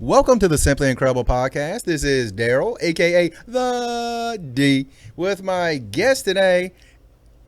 Welcome to the Simply Incredible podcast. This is Daryl, aka The D, with my guest today,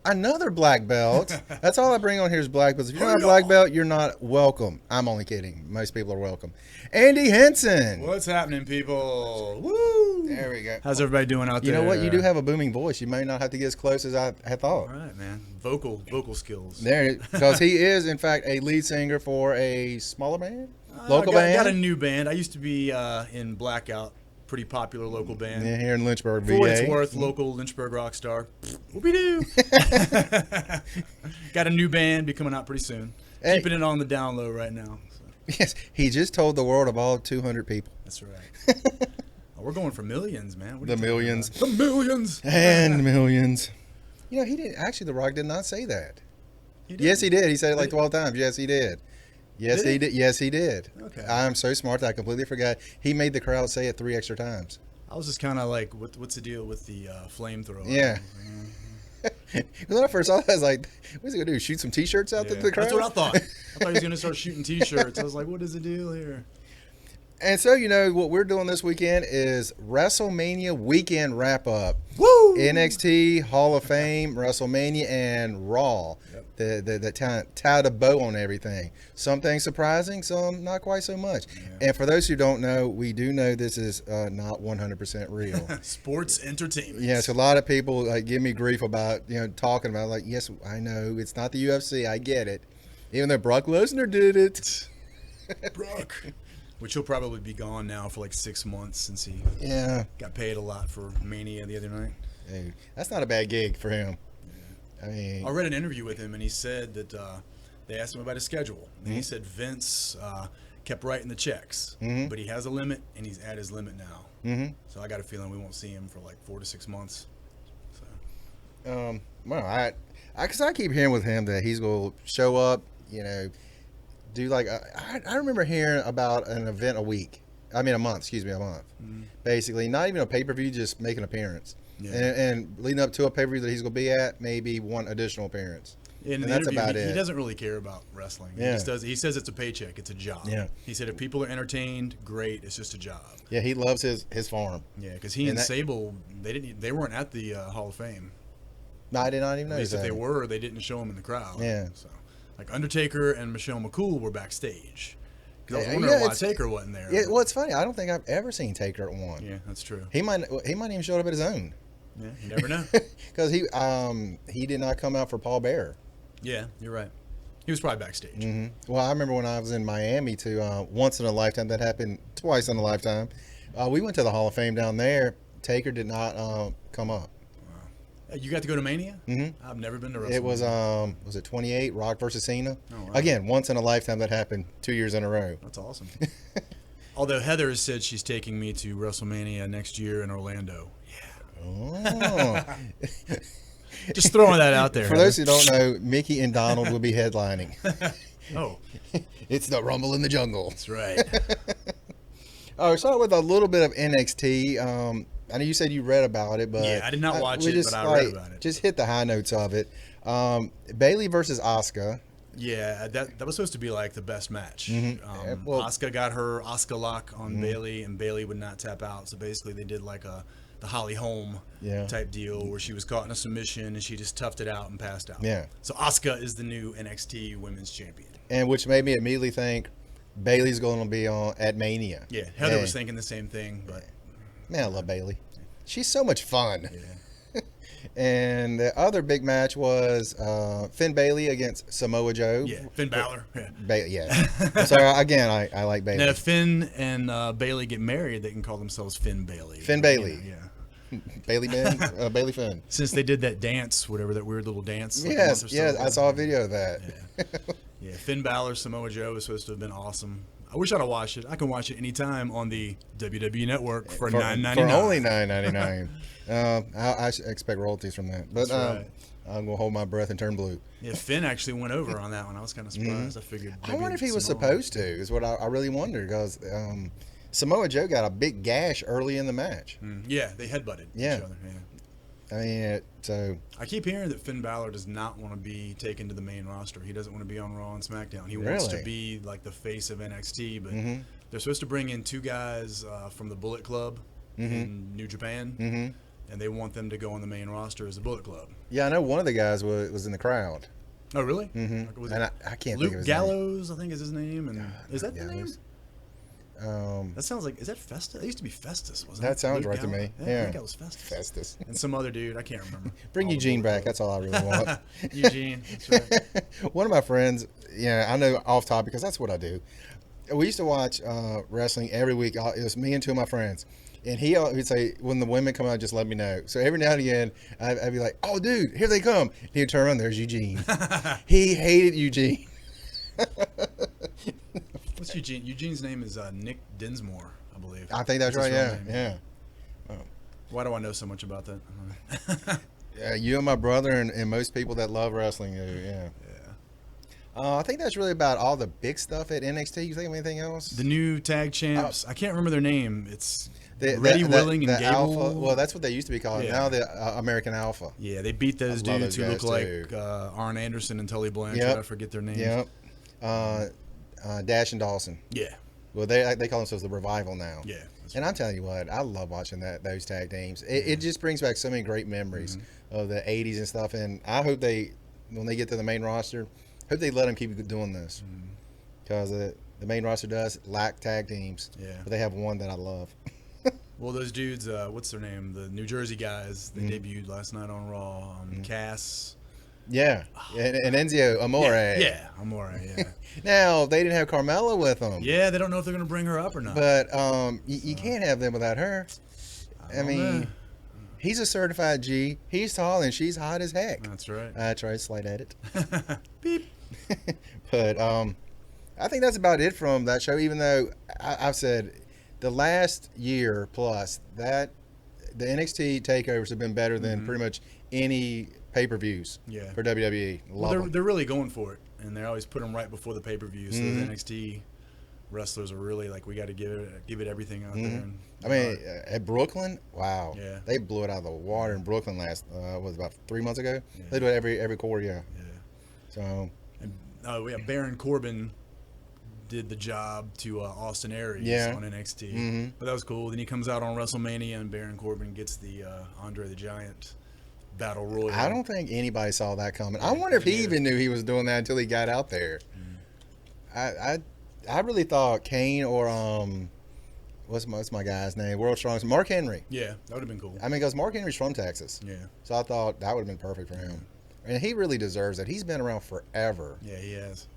another black belt. That's all I bring on here is black belts. If you're not a black belt, you're not welcome. I'm only kidding. Most people are welcome. Andy Henson. What's happening, people? Woo! There we go. How's everybody doing out there? You know what? You do have a booming voice. You may not have to get as close as I thought. All right, man. Vocal skills. There, because he is, in fact, a lead singer for a smaller band, local band. Got a new band. I used to be in Blackout, pretty popular local band. Yeah, here in Lynchburg, VA. For what it's worth, local Lynchburg rock star. Whoopie-doo. Got a new band, be coming out pretty soon. Hey. Keeping it on the down low right now. So. Yes, he just told the world of all 200 people. That's right. We're going for millions, man. What are The you talking millions. about? The millions. And millions. You know, he didn't. Actually, The Rock did not say that. Yes, he did. He said it like 12 times. Yes, he did. Yes, he did. Yes, he did. Okay. I'm so smart that I completely forgot. He made the crowd say it 3 extra times. I was just kind of like, what's the deal with the flamethrower? Yeah. When I first saw that, I was like, what's he going to do? Shoot some T-shirts out to the crowd? That's what I thought. I thought he was going to start shooting T-shirts. I was like, what is the deal here? And so, you know, what we're doing this weekend is Wrestlemania weekend wrap-up. Woo! NXT, Hall of Fame, WrestleMania, and Raw. Yep. The tied a bow on everything. Some things surprising, some not quite so much. Yeah. And for those who don't know, we do know this is not 100% real. Sports entertainment. Yes, a lot of people give me grief about talking about like, yes, I know it's not the UFC, I get it. Even though Brock Lesnar did it. Brock. Which he'll probably be gone now for like 6 months since he got paid a lot for Mania the other night. Dude, that's not a bad gig for him. Yeah. I mean, I read an interview with him and he said that they asked him about his schedule. And he said Vince kept writing the checks, but he has a limit and he's at his limit now. So I got a feeling we won't see him for like 4 to 6 months. So. Well, because I keep hearing with him that he's going to show up, do like I remember hearing about an event a month. Basically, not even a pay-per-view, just make an appearance. Yeah. And leading up to a pay-per-view that he's going to be at, maybe one additional appearance. And that's about it. He doesn't really care about wrestling. Yeah. He says it's a paycheck, it's a job. Yeah. He said if people are entertained, great, it's just a job. Yeah, he loves his farm. Yeah, because he and Sable, they weren't at the Hall of Fame. No, I did not even know that. At least if they were, they didn't show them in the crowd. Yeah. So. Like Undertaker and Michelle McCool were backstage. Because I was wondering why Taker wasn't there. Yeah, well, it's funny. I don't think I've ever seen Taker at one. Yeah, that's true. He might even show up at his own. Yeah, you never know. Because he did not come out for Paul Bearer. Yeah, you're right. He was probably backstage. Mm-hmm. Well, I remember when I was in Miami too. Once in a lifetime, that happened twice in a lifetime. We went to the Hall of Fame down there. Taker did not come up. You got to go to Mania? Mm-hmm. I've never been to WrestleMania. It was it 28 Rock versus Cena? Oh, wow. Again, once in a lifetime that happened 2 years in a row. That's awesome. Although Heather has said she's taking me to WrestleMania next year in Orlando. Yeah. Oh. Just throwing that out there. For those who don't know, Mickey and Donald will be headlining. Oh. It's the Rumble in the Jungle. That's right. All right, start with a little bit of NXT. I know you said you read about it, but yeah, I did not watch it, but I read about it. Just hit the high notes of it. Bayley versus Asuka. Yeah, that was supposed to be like the best match. Asuka got her Asuka lock on Bayley, and Bayley would not tap out. So basically, they did like the Holly Holm type deal where she was caught in a submission and she just toughed it out and passed out. Yeah. So Asuka is the new NXT Women's Champion. And which made me immediately think Bayley's going to be at Mania. Yeah, Heather was thinking the same thing, but. Man, I love Bayley. She's so much fun. Yeah. And the other big match was Finn Bayley against Samoa Joe. Yeah, Finn Balor. Yeah. So again, I like Bayley. Now, if Finn and Bayley get married, they can call themselves Finn Bayley. Finn Bayley. Yeah. Bayley Ben, Bayley Finn. Since they did that dance, whatever that weird little dance. Like I saw a video of that. Yeah, Finn Balor, Samoa Joe is supposed to have been awesome. I wish I'd have watched it. I can watch it anytime on the WWE Network for $9.99. For only $9.99. I expect royalties from that. But right. I'm going to hold my breath and turn blue. Yeah, Finn actually went over on that one. I was kind of surprised. I figured. I wonder if he was supposed to, is what I really wondered. Because Samoa Joe got a big gash early in the match. Yeah, they headbutted each other. Yeah. I mean, so I keep hearing that Finn Balor does not want to be taken to the main roster. He doesn't want to be on Raw and SmackDown. He wants to be like the face of NXT, but They're supposed to bring in 2 guys from the Bullet Club in New Japan, and they want them to go on the main roster as a Bullet Club. Yeah, I know one of the guys was in the crowd. Oh, really? Mm-hmm. And I can't Luke think of his Gallows, I think is his name. And is that the name? Gallows. That sounds like, is that Festus? It used to be Festus, wasn't it? That sounds Luke right to Gallows? me. Yeah, Yeah. I think that was Festus. Festus. And some other dude, I can't remember. Bring All the Eugene Bullet back. That's all I really want. Club. Eugene, that's right. One of my friends, I know off topic because that's what I do. We used to watch wrestling every week. It was me and 2 of my friends. And he'd say, when the women come out, just let me know. So every now and again, I'd be like, oh, dude, here they come. And he'd turn around, there's Eugene. He hated Eugene. What's Eugene? Eugene's name is Nick Dinsmore, I believe. I think that's right, his real yeah. name. Why do I know so much about that? You and my brother and most people that love wrestling do, yeah. I think that's really about all the big stuff at NXT. You think of anything else? The new tag champs. I can't remember their name. It's The Ready, Willing, and Gable. Alpha. Well, that's what they used to be called. Yeah. Now the American Alpha. Yeah, they beat those I love dudes those who look guys, like too. Arn Anderson and Tully Blanchard. Yep. I forget their names. Yep. Dash and Dawson. Yeah. Well, they call themselves the Revival now. Yeah. And I'm telling you what, I love watching those tag teams. It just brings back so many great memories of the 80s and stuff. And I hope when they get to the main roster, hope they let them keep doing this. Because the main roster does lack tag teams. Yeah. But they have one that I love. Well, those dudes, what's their name? The New Jersey guys. They debuted last night on Raw. Cass. Yeah. And Enzio Amore. Yeah, Amore, yeah. Now, they didn't have Carmella with them. Yeah, they don't know if they're going to bring her up or not. But you can't have them without her. I mean, know. he's a certified G. He's tall and she's hot as heck. That's right. I tried to slight edit. Beep. But I think that's about it from that show, even though I've said the last year plus that the NXT takeovers have been better than pretty much any pay-per-views for WWE. Well, they're really going for it, and they always put them right before the pay-per-views. So the NXT wrestlers are really like, we got to give it everything out there. And I mean, at Brooklyn, wow. Yeah. They blew it out of the water in Brooklyn was about 3 months ago? Yeah. They do it every quarter, yeah. Yeah. So. Baron Corbin did the job to Austin Aries on NXT. But that was cool. Then he comes out on WrestleMania, and Baron Corbin gets the Andre the Giant Battle Royal. I don't think anybody saw that coming. I wonder if he even knew he was doing that until he got out there. I really thought Kane or what's my guy's name? World's Strongest, Mark Henry. Yeah, that would have been cool. I mean, because Mark Henry's from Texas. Yeah. So I thought that would have been perfect for him. And he really deserves it. He's been around forever. Yeah, he has.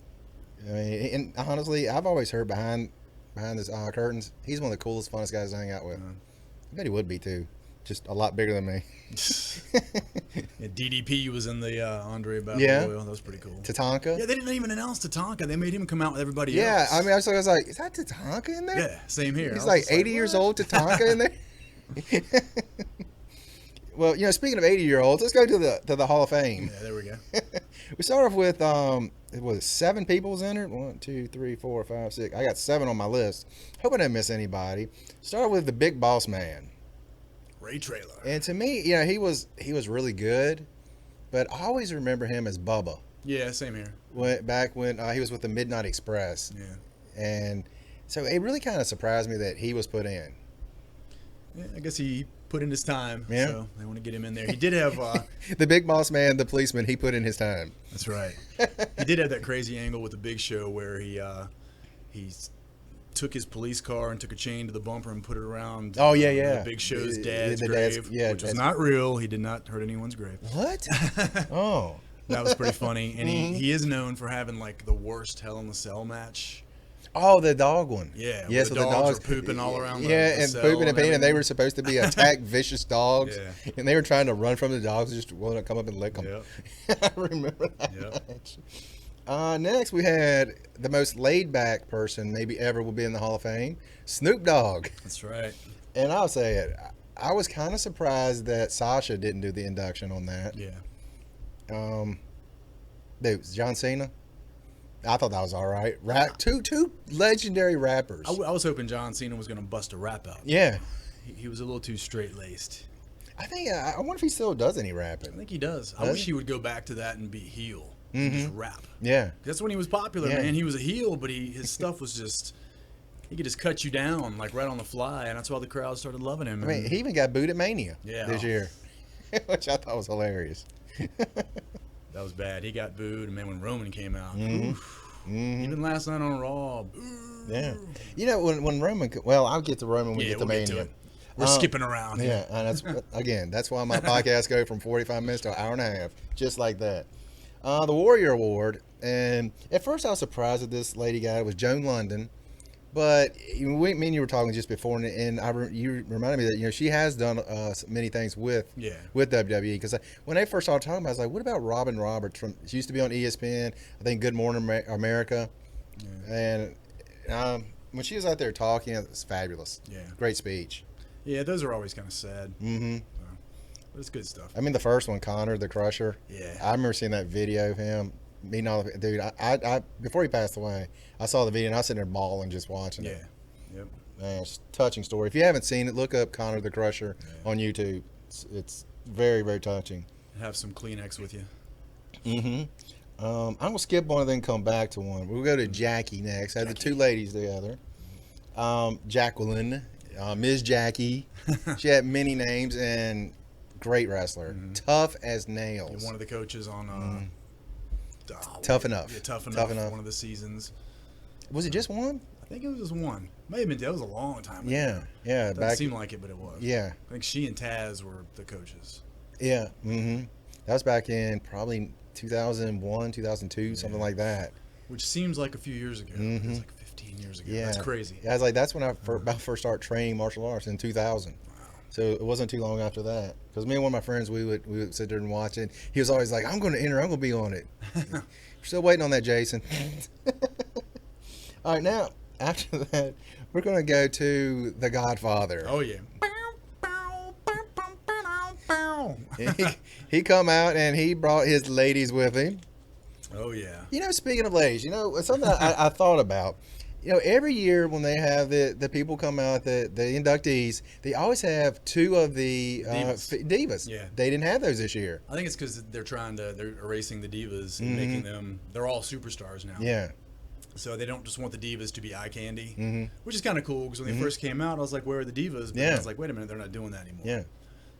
I mean, and honestly, I've always heard behind this curtains, he's one of the coolest, funnest guys to hang out with. I bet he would be too. Just a lot bigger than me. Yeah, DDP was in the Andre Battle Royal. That was pretty cool. Tatanka. Yeah, they didn't even announce Tatanka. They made him come out with everybody Yeah, else. I mean, I was like, is that Tatanka in there? Yeah, same here. He's like 80 years old, Tatanka in there. Well, speaking of 80-year-olds, let's go to the Hall of Fame. Yeah, there we go. We start off with it was 7 people was entered. 1, 2, 3, 4, 5, 6. I got 7 on my list. Hope I didn't miss anybody. Start with the Big Boss Man. Ray Traylor. And to me, he was really good, but I always remember him as Bubba. Yeah, same here. Back when he was with the Midnight Express. Yeah. And so it really kind of surprised me that he was put in. Yeah, I guess he put in his time. Yeah. So they want to get him in there. He did have the Big Boss Man, the policeman, he put in his time. That's right. He did have that crazy angle with the Big Show where he took his police car and took a chain to the bumper and put it around the Big Show's dad's grave, which was not real. He did not hurt anyone's grave. What? Oh. That was pretty funny. And he is known for having like the worst Hell in the Cell match. Oh, the dog one. Yeah. Yes, the so dogs were pooping all around the and cell pooping and peeing, and they were everything. supposed to be attack vicious dogs. Yeah. And they were trying to run from the dogs, just wanting to come up and lick them. Yep. I remember that Yep. match. Next, we had the most laid-back person maybe ever will be in the Hall of Fame, Snoop Dogg. That's right. And I'll say it, I was kind of surprised that Sasha didn't do the induction on that. Yeah. Dude, John Cena. I thought that was all right. Two legendary rappers. I was hoping John Cena was going to bust a rap out. Yeah. He was a little too straight-laced. I think I wonder if he still does any rapping. I think he does. I wish he would go back to that and be heel. And just rap. Yeah. That's when he was popular, Yeah. man. He was a heel, but his stuff was just... he could just cut you down like right on the fly, and that's why the crowd started loving him. I mean, he even got booed at Mania this year, which I thought was hilarious. That was bad. He got booed, and man, when Roman came out, even last night on Raw, yeah. You know, when Roman, well, I'll get to Roman when we get to Mania. Get to it. We're skipping around. Yeah, and that's why my podcast go from 45 minutes to an hour and a half, just like that. The Warrior Award, and at first I was surprised that this lady got it. Was Joan London, but me and you were talking just before, and you reminded me that she has done many things with WWE, because when they first started talking about it, I was like, what about Robin Roberts? She used to be on ESPN, I think Good Morning America, and when she was out there talking, it was fabulous. Yeah, great speech. Yeah, those are always kind of sad. Mm-hmm. But it's good stuff. I mean, the first one, Connor the Crusher. Yeah. I remember seeing that video of him meeting all the dude. I before he passed away, I saw the video and I was sitting there bawling just watching it. Yep. Man, it's a touching story. If you haven't seen it, look up Connor the Crusher on YouTube. It's very, very touching. Have some Kleenex with you. Mm-hmm. I'm gonna skip one and then come back to one. We'll go to Jackie next. I had the two ladies together. Jacqueline. Ms. Jackie. She had many names and great wrestler. Tough as nails. Yeah, one of the coaches on Tough Enough. Yeah, Tough Enough. One of the seasons. Was it just one? I think it was just one. May have been. That was a long time ago. Yeah. It doesn't seem like it, but it was. Yeah. I think she and Taz were the coaches. Yeah. Mm-hmm. That was back in probably 2001, 2002, something like that. Which seems like a few years ago. It was like 15 years ago. Yeah. That's crazy. Yeah, I was like, that's when I first started training martial arts in 2000. Wow. So it wasn't too long after that. Because me and one of my friends, we would sit there and watch it. He was always like, I'm going to enter. I'm going to be on it. We're still waiting on that, Jason. All right, now, after that, we're going to go to The Godfather. Oh, yeah. He come out and he brought his ladies with him. Oh, yeah. Speaking of ladies, something I thought about. Every year when they have the people come out, the inductees, they always have two of the divas. Yeah. They didn't have those this year. I think it's because they're erasing the divas and making them, they're all superstars now. Yeah. So they don't just want the divas to be eye candy, which is kind of cool because when they first came out, I was like, where are the divas? But I was like, wait a minute, they're not doing that anymore. Yeah.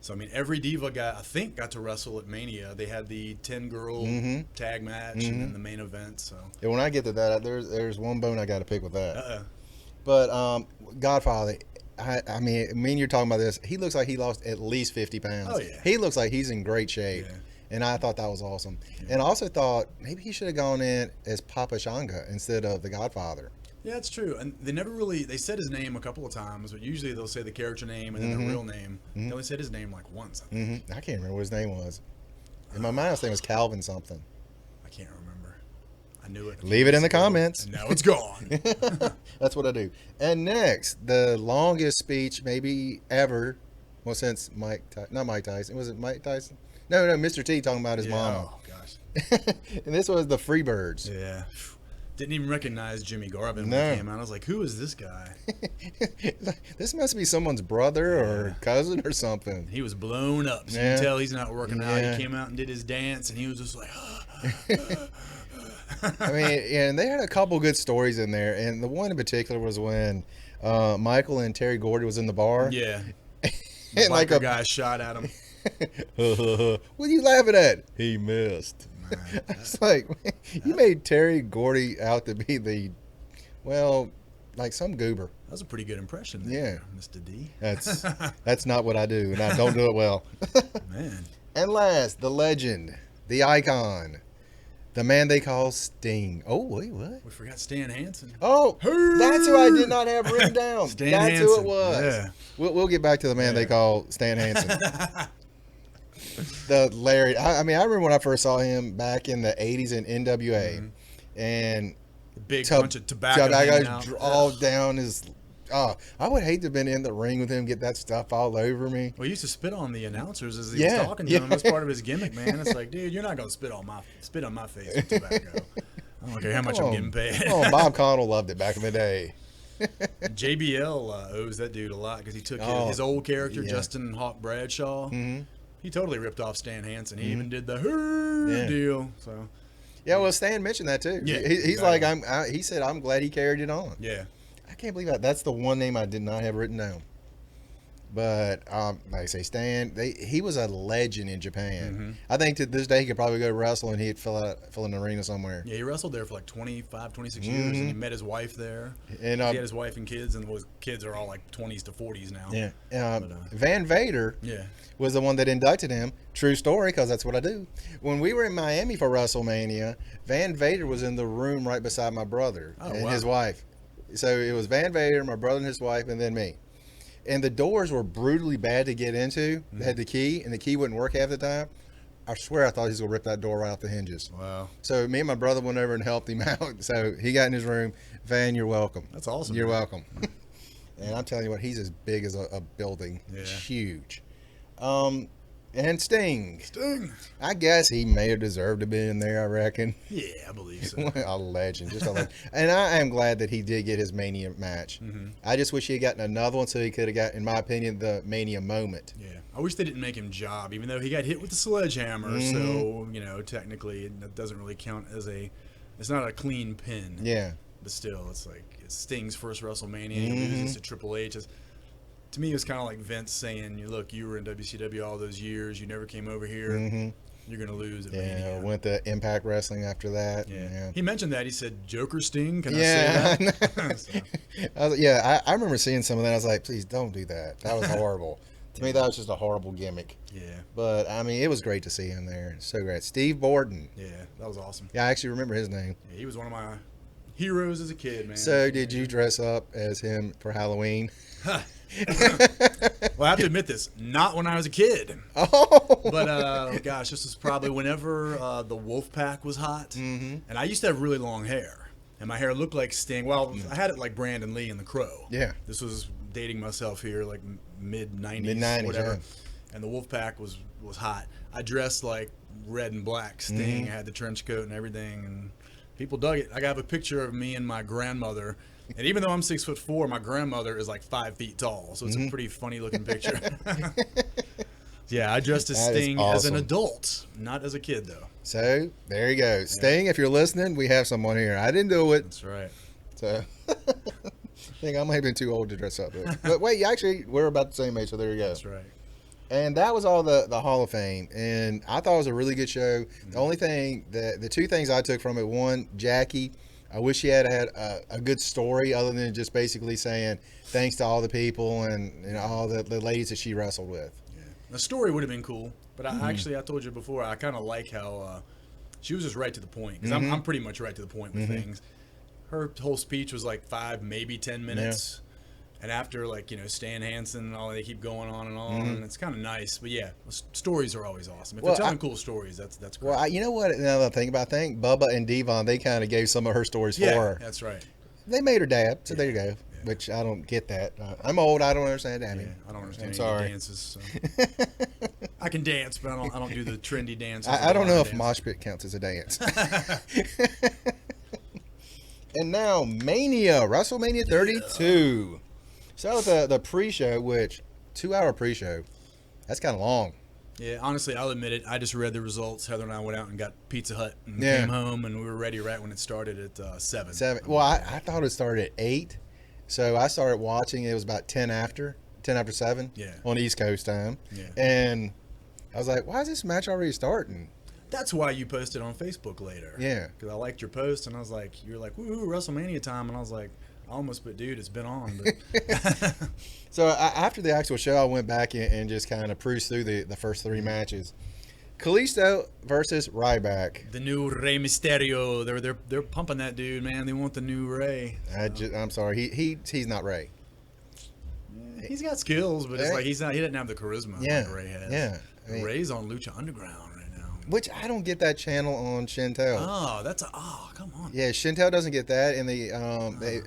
So, I mean, every diva got to wrestle at Mania. They had the 10-girl tag match and then the main event. So, yeah, when I get to that, there's one bone I got to pick with that. But Godfather, I mean, me and you're talking about this. He looks like he lost at least 50 pounds. Oh, yeah. He looks like he's in great shape. Yeah. And I thought that was awesome. Yeah. And I also thought maybe he should have gone in as Papa Shango instead of the Godfather. Yeah, it's true. And they said his name a couple of times, but usually they'll say the character name and then the real name. They only said his name like once, I think. I can't remember what his name was. In my mind, his name was Calvin something. I can't remember. I knew it. Leave it in the comments. And now it's gone. That's what I do. And next, the longest speech maybe ever, well, since not Mike Tyson. Was it Mike Tyson? No, Mr. T talking about his mama. Oh, gosh. And this was the Freebirds. Yeah. Didn't even recognize Jimmy Garvin when he came out. I was like, who is this guy? This must be someone's brother or cousin or something. He was blown up. So you can tell he's not working out. He came out and did his dance, and he was just like, I mean, and they had a couple good stories in there. And the one in particular was when Michael and Terry Gordy was in the bar. Yeah. And like a guy shot at him. What are you laughing at? He missed. It's like, you made Terry Gordy out to be like some goober. That was a pretty good impression there, Mr. D. That's not what I do, and I don't do it well. Man. And last, the legend, the icon, the man they call Sting. Oh, wait, what? We forgot Stan Hansen. Oh, that's who I did not have written down. Stan that's Hansen. Who it was. Yeah. We'll get back to the man they call Stan Hansen. The Larry. I mean, I remember when I first saw him back in the 80s in NWA, and the big bunch of tobacco all down his. I would hate to have been in the ring with him, get that stuff all over me. Well, he used to spit on the announcers as he was talking to them. That's part of his gimmick, man. It's like, dude, you're not gonna spit on my face with tobacco. I don't care how much I'm getting paid. Oh, Bob Connell loved it back in the day. JBL owes that dude a lot because he took his old character, Justin Hawk Bradshaw. He totally ripped off Stan Hansen. He even did the deal. So, yeah, well, Stan mentioned that too. Yeah, he's like, he said, I'm glad he carried it on. Yeah, I can't believe that's the one name I did not have written down. But like I say, Stan, he was a legend in Japan. Mm-hmm. I think to this day he could probably go wrestle and he'd fill an arena somewhere. Yeah, he wrestled there for like 25, 26 years, and he met his wife there. And he had his wife and kids, and his kids are all like 20s to 40s now. Yeah. Van Vader was the one that inducted him. True story, because that's what I do. When we were in Miami for WrestleMania, Van Vader was in the room right beside my brother and his wife. So it was Van Vader, my brother and his wife, and then me. And the doors were brutally bad to get into. They had the key, and the key wouldn't work half the time. I swear I thought he was going to rip that door right off the hinges. Wow. So me and my brother went over and helped him out. So he got in his room. Van, you're welcome. That's awesome. You're welcome. And I'm telling you what, he's as big as a building. Yeah. It's huge. And Sting. I guess he may have deserved to be in there, I reckon. Yeah, I believe so. A legend. Just a legend. And I am glad that he did get his Mania match. Mm-hmm. I just wish he had gotten another one so he could have got, in my opinion, the Mania moment. Yeah. I wish they didn't make him job, even though he got hit with the sledgehammer. Mm-hmm. So, technically it doesn't really count as it's not a clean pin. Yeah. But still, it's like, it's Sting's first WrestleMania. He loses to Triple H. To me, it was kind of like Vince saying, look, you were in WCW all those years. You never came over here. Mm-hmm. You're going to lose at Mania. Went to Impact Wrestling after that. Yeah. He mentioned that. He said, Joker Sting, can I say that? So. I remember seeing some of that. I was like, please don't do that. That was horrible. To me, that was just a horrible gimmick. Yeah. But, I mean, it was great to see him there. So great. Steve Borden. Yeah, that was awesome. Yeah, I actually remember his name. Yeah, he was one of my heroes as a kid, man. So, did you dress up as him for Halloween? Well, I have to admit this, not when I was a kid. Oh. But, gosh, this was probably whenever the Wolfpack was hot. Mm-hmm. And I used to have really long hair. And my hair looked like Sting. Well, I had it like Brandon Lee in The Crow. Yeah. This was dating myself here, like mid-90s, mid-90s, whatever. Yeah. And the Wolfpack was hot. I dressed like red and black Sting. I had the trench coat and everything. And people dug it. I got a picture of me and my grandmother. And even though I'm 6'4", my grandmother is like 5 feet tall, so it's a pretty funny looking picture. Yeah, I dressed as Sting as an adult, not as a kid though. So there you go, Sting. If you're listening, we have someone here. I didn't do it. That's right. So I think I might have been too old to dress up. But wait, actually, we're about the same age, so there you go. That's right. And that was all the Hall of Fame, and I thought it was a really good show. The only thing, the two things I took from it: one, Jackie. I wish she had a good story other than just basically saying thanks to all the people and all the ladies that she wrestled with. Yeah. The story would have been cool, but I told you before, I kind of like how she was just right to the point. Because I'm pretty much right to the point with things. Her whole speech was like 5, maybe 10 minutes. Yeah. And after, Stan Hansen and all, they keep going on and on. And it's kind of nice. But, yeah, stories are always awesome. If they're telling cool stories, that's great. Well, you know what? Now that I think about it, I think Bubba and Devon, they kind of gave some of her stories for her. That's right. They made her dab, so there you go. Yeah. Which I don't get that. I'm old. I don't understand that. Yeah, I don't understand any dances. So. I can dance, but I don't do the trendy dances. I don't know if mosh pit counts as a dance. And now, Mania, WrestleMania 32. Yeah. So the pre-show, which 2-hour pre-show, that's kind of long. Yeah, honestly, I'll admit it. I just read the results. Heather and I went out and got Pizza Hut and came home, and we were ready right when it started at 7. 7. Well, I thought it started at 8, so I started watching. It was about 10 after 7 on East Coast time. Yeah. And I was like, why is this match already starting? That's why you posted on Facebook later. Yeah. Because I liked your post, and I was like, you're like, woo, WrestleMania time, and I was like, almost, but dude, it's been on. But. So after the actual show, I went back and just kind of cruised through the first 3 matches. Kalisto versus Ryback. The new Rey Mysterio. They're pumping that dude, man. They want the new Rey. I'm sorry, he's not Rey. He's got skills, but it's like he doesn't have the charisma like Rey has. Yeah, Rey's on Lucha Underground. Which I don't get that channel on Shintel. Oh, come on. Yeah, Shintel doesn't get that, and they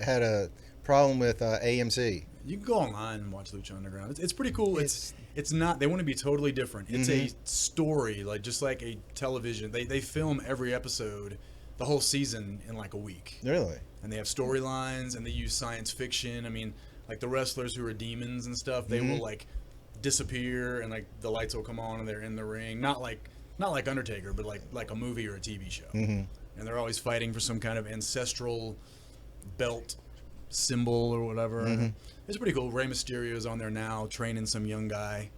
had a problem with AMC. You can go online and watch Lucha Underground. It's pretty cool. It's not. They want to be totally different. It's a story, just like a television. They film every episode, the whole season in like a week. Really? And they have storylines, and they use science fiction. I mean, like the wrestlers who are demons and stuff, they will like disappear, and like the lights will come on, and they're in the ring. Not like Undertaker, but like a movie or a TV show. And they're always fighting for some kind of ancestral belt symbol or whatever. It's pretty cool. Rey Mysterio's on there now, training some young guy.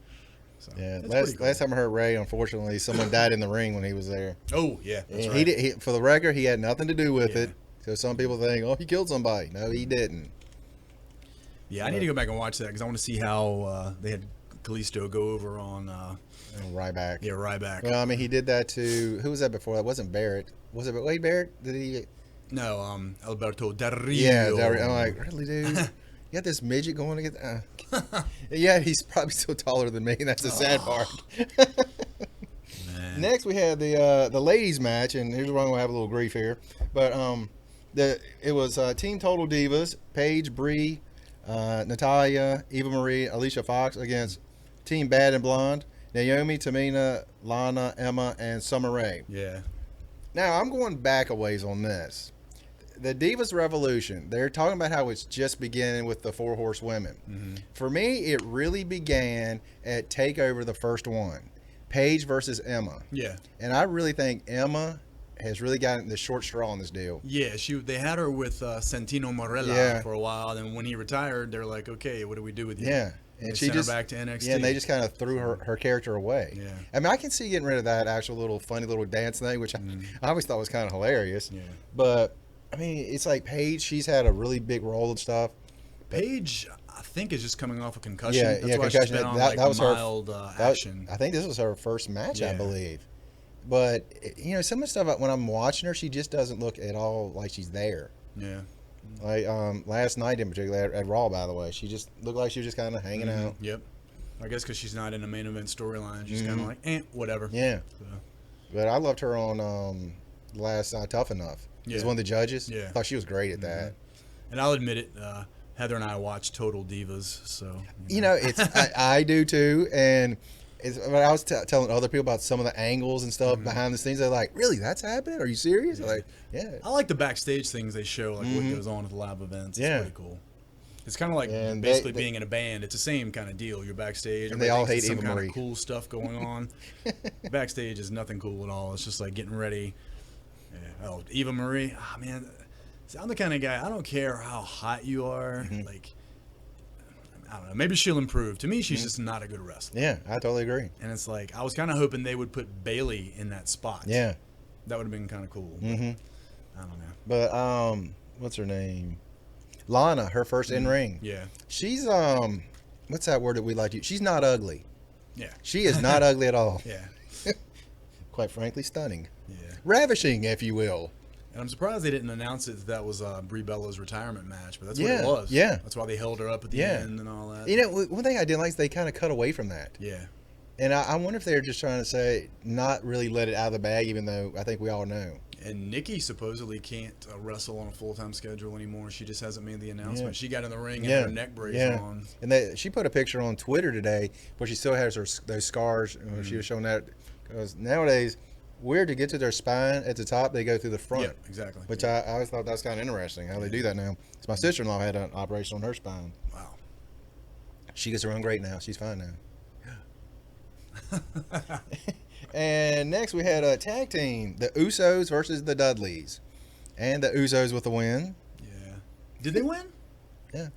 So, Yeah, cool. last time I heard Ray, unfortunately, someone died in the ring when he was there. Oh, yeah, that's And right. for the record, he had nothing to do with it. So some people think, oh, he killed somebody. No, he didn't. Yeah, I need to go back and watch that because I want to see how they had Kalisto go over on Ryback. Yeah, Ryback. Well, I mean, he did that to, who was that before? That wasn't Barrett. Was it Wade Barrett? Did he? No, Alberto Del Rio. Yeah, I'm like, really, dude? You got this midget going to get. Yeah, he's probably still taller than me. That's the sad part. Man. Next, we had the ladies match, and here's where I'm gonna have a little grief here. But it was Team Total Divas: Paige, Bree, Natalia, Eva Marie, Alicia Fox against Team Bad and Blonde: Naomi, Tamina, Lana, Emma, and Summer Rae. Yeah. Now I'm going back a ways on this. The Divas Revolution, they're talking about how it's just beginning with the Four Horsewomen. For me, it really began at TakeOver, the first one. Paige versus Emma. Yeah. And I really think Emma has really gotten the short straw on this deal. Yeah, they had her with Santino Marella for a while, and when he retired, they're like, okay, what do we do with you? Yeah. And she sent her back to NXT. Yeah, and they just kind of threw her character away. Yeah. I mean, I can see getting rid of that actual little funny little dance thing, which I always thought was kind of hilarious. Yeah. But, I mean, it's like Paige, she's had a really big role and stuff. Paige, I think, is just coming off a concussion. Yeah, That's yeah, why concussion. she's been on That was mild action. I think this was her first match, I Yeah. believe. But, you know, some of the stuff, when I'm watching her, she just doesn't look at all like she's there. Yeah. Like last night in particular, at Raw, by the way, she just looked like she was just kind of hanging out. Yep. I guess because she's not in a main event storyline. She's kind of like, whatever. Yeah. So, But I loved her on last Tough Enough. As one of the judges. Yeah. I thought she was great at that. and I'll admit it, Heather and I watch Total Divas, so You know, it's I do too, and when I was telling other people about some of the angles and stuff behind the scenes, they're like, "Really, that's happening? Are you serious?" Yeah. Like, yeah. I like the backstage things they show, like what goes on at the live events. It's pretty cool. It's kind of like And basically being in a band. It's the same kind of deal. You're backstage, And they all everybody thinks hate there's Eva some Marie. kind of cool stuff going on. Backstage is nothing cool at all. It's just like getting ready. Yeah. Oh, Eva Marie. Ah, man, see, I'm the kind of guy. I don't care how hot you are. Like, I don't know. Maybe she'll improve. To me, she's just not a good wrestler. Yeah, I totally agree. And it's like I was kind of hoping they would put Bailey in that spot. Yeah. That would have been kind of cool. Mm-hmm. I don't know. But what's her name? Lana, her first in ring. Yeah. She's what's that word that we like to use? She's not ugly. Yeah. She is not ugly at all. Yeah. Quite frankly, stunning. Yeah. Ravishing, if you will. And I'm surprised they didn't announce it that was Brie Bella's retirement match, but that's what it Yeah, was. yeah. That's why they held her up at the end and all that. You know, one thing I didn't like is they kind of cut away from that. Yeah. And I wonder if they're just trying to say, not really let it out of the bag, even though I think we all know. And Nikki supposedly can't wrestle on a full-time schedule anymore. She just hasn't made the announcement. Yeah. She got in the ring and had her neck brace on. And she put a picture on Twitter today where she still has those scars. She was showing that because nowadays, weird to get to their spine at the top, they go through the front. Yeah, exactly. Which I always thought that's kind of interesting how they do that now. So my sister-in-law had an operation on her spine. Wow. She gets around great now. She's fine now. And next we had a tag team, the Usos versus the Dudleys, and the Usos with the win. Yeah. Did they win? Yeah,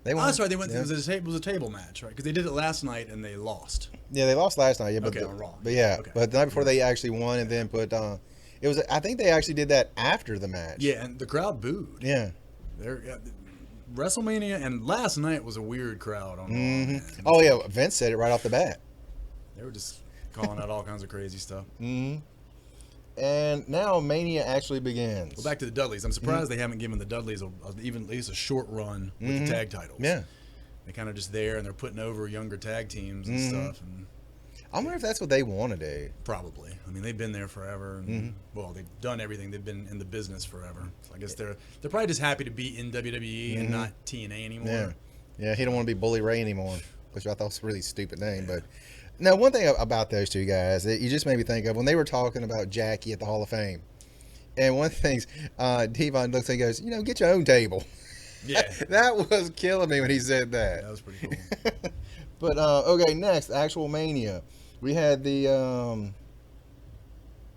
they won. Oh, that's right. They went. Yeah. It was a table match, right? Because they did it last night and they lost. Yeah, they lost last night. Yeah, but Okay, on Raw. But yeah, Okay. but the night before they actually won, and then put. It was. I think they actually did that after the match. Yeah, and the crowd booed. Yeah. WrestleMania and last night was a weird crowd on Raw. Man. Oh yeah, Vince said it right off the bat. They were just calling out all kinds of crazy stuff. And now Mania actually begins. Well, back to the Dudleys. I'm surprised they haven't given the Dudleys even at least a short run with the tag titles. Yeah. They're kind of just there, and they're putting over younger tag teams and stuff. And I wonder if that's what they want to do. probably. I mean, they've been there forever. And, well, they've done everything. They've been in the business forever. So I guess they're probably just happy to be in WWE and not TNA anymore. Yeah. Yeah, he don't want to be Bully Ray anymore, which I thought was a really stupid name. But now, one thing about those two guys that you just made me think of when they were talking about Jackie at the Hall of Fame. And one of the things, Devon looks and goes, get your own table. Yeah. That was killing me when he said that. That was pretty cool. But, okay, next, actual Mania. We had the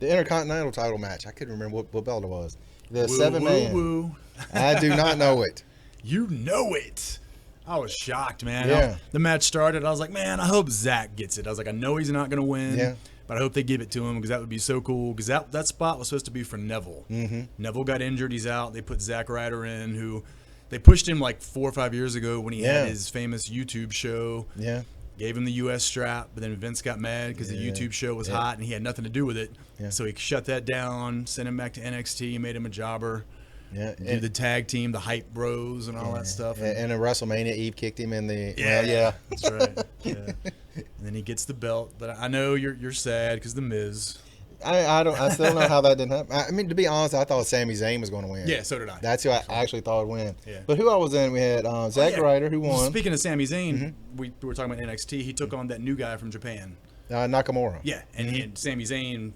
Intercontinental title match. I couldn't remember what belt it was. The Woo, 7-man. woo. I do not know it. You know it. I was shocked, man. Yeah. The match started. I was like, man, I hope Zach gets it. I was like, I know he's not going to win. Yeah. But I hope they give it to him because that would be so cool. Because that spot was supposed to be for Neville. Mm-hmm. Neville got injured. He's out. They put Zack Ryder in, who they pushed him like 4 or 5 years ago when he had his famous YouTube show. Yeah. Gave him the U.S. strap, but then Vince got mad because the YouTube show was hot and he had nothing to do with it. Yeah. So he shut that down, sent him back to NXT, made him a jobber. Yeah. Do the tag team, the hype bros, and all that stuff. And in WrestleMania, Eve kicked him in the. Yeah, that's right. Yeah. And then he gets the belt, but I know you're sad because the Miz. I still don't know how that didn't happen. I mean, to be honest, I thought Sami Zayn was going to win. Yeah, so did I. That's who I actually thought would win. Yeah. But who I was in, we had Zack Ryder, who won. Speaking of Sami Zayn, we were talking about NXT. He took on that new guy from Japan. Nakamura. Yeah, and he had Sami Zayn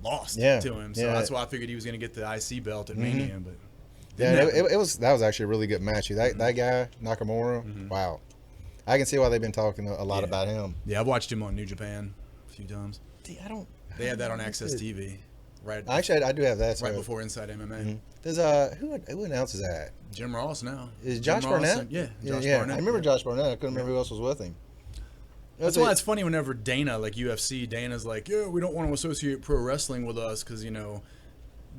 lost to him, so that's why I figured he was going to get the IC belt at Mania. But it was actually a really good match. That guy Nakamura, wow. I can see why they've been talking a lot about him. Yeah, I've watched him on New Japan a few times. See, They had that on Access TV, right? Actually, I do have that. Right before Inside MMA. There's who announces that? Jim Ross now. Is Josh Barnett? Yeah, Josh Barnett. Barnett. I remember Josh Barnett. I couldn't remember who else was with him. That's why it's funny whenever Dana, like UFC, Dana's like, yeah, we don't want to associate pro wrestling with us because,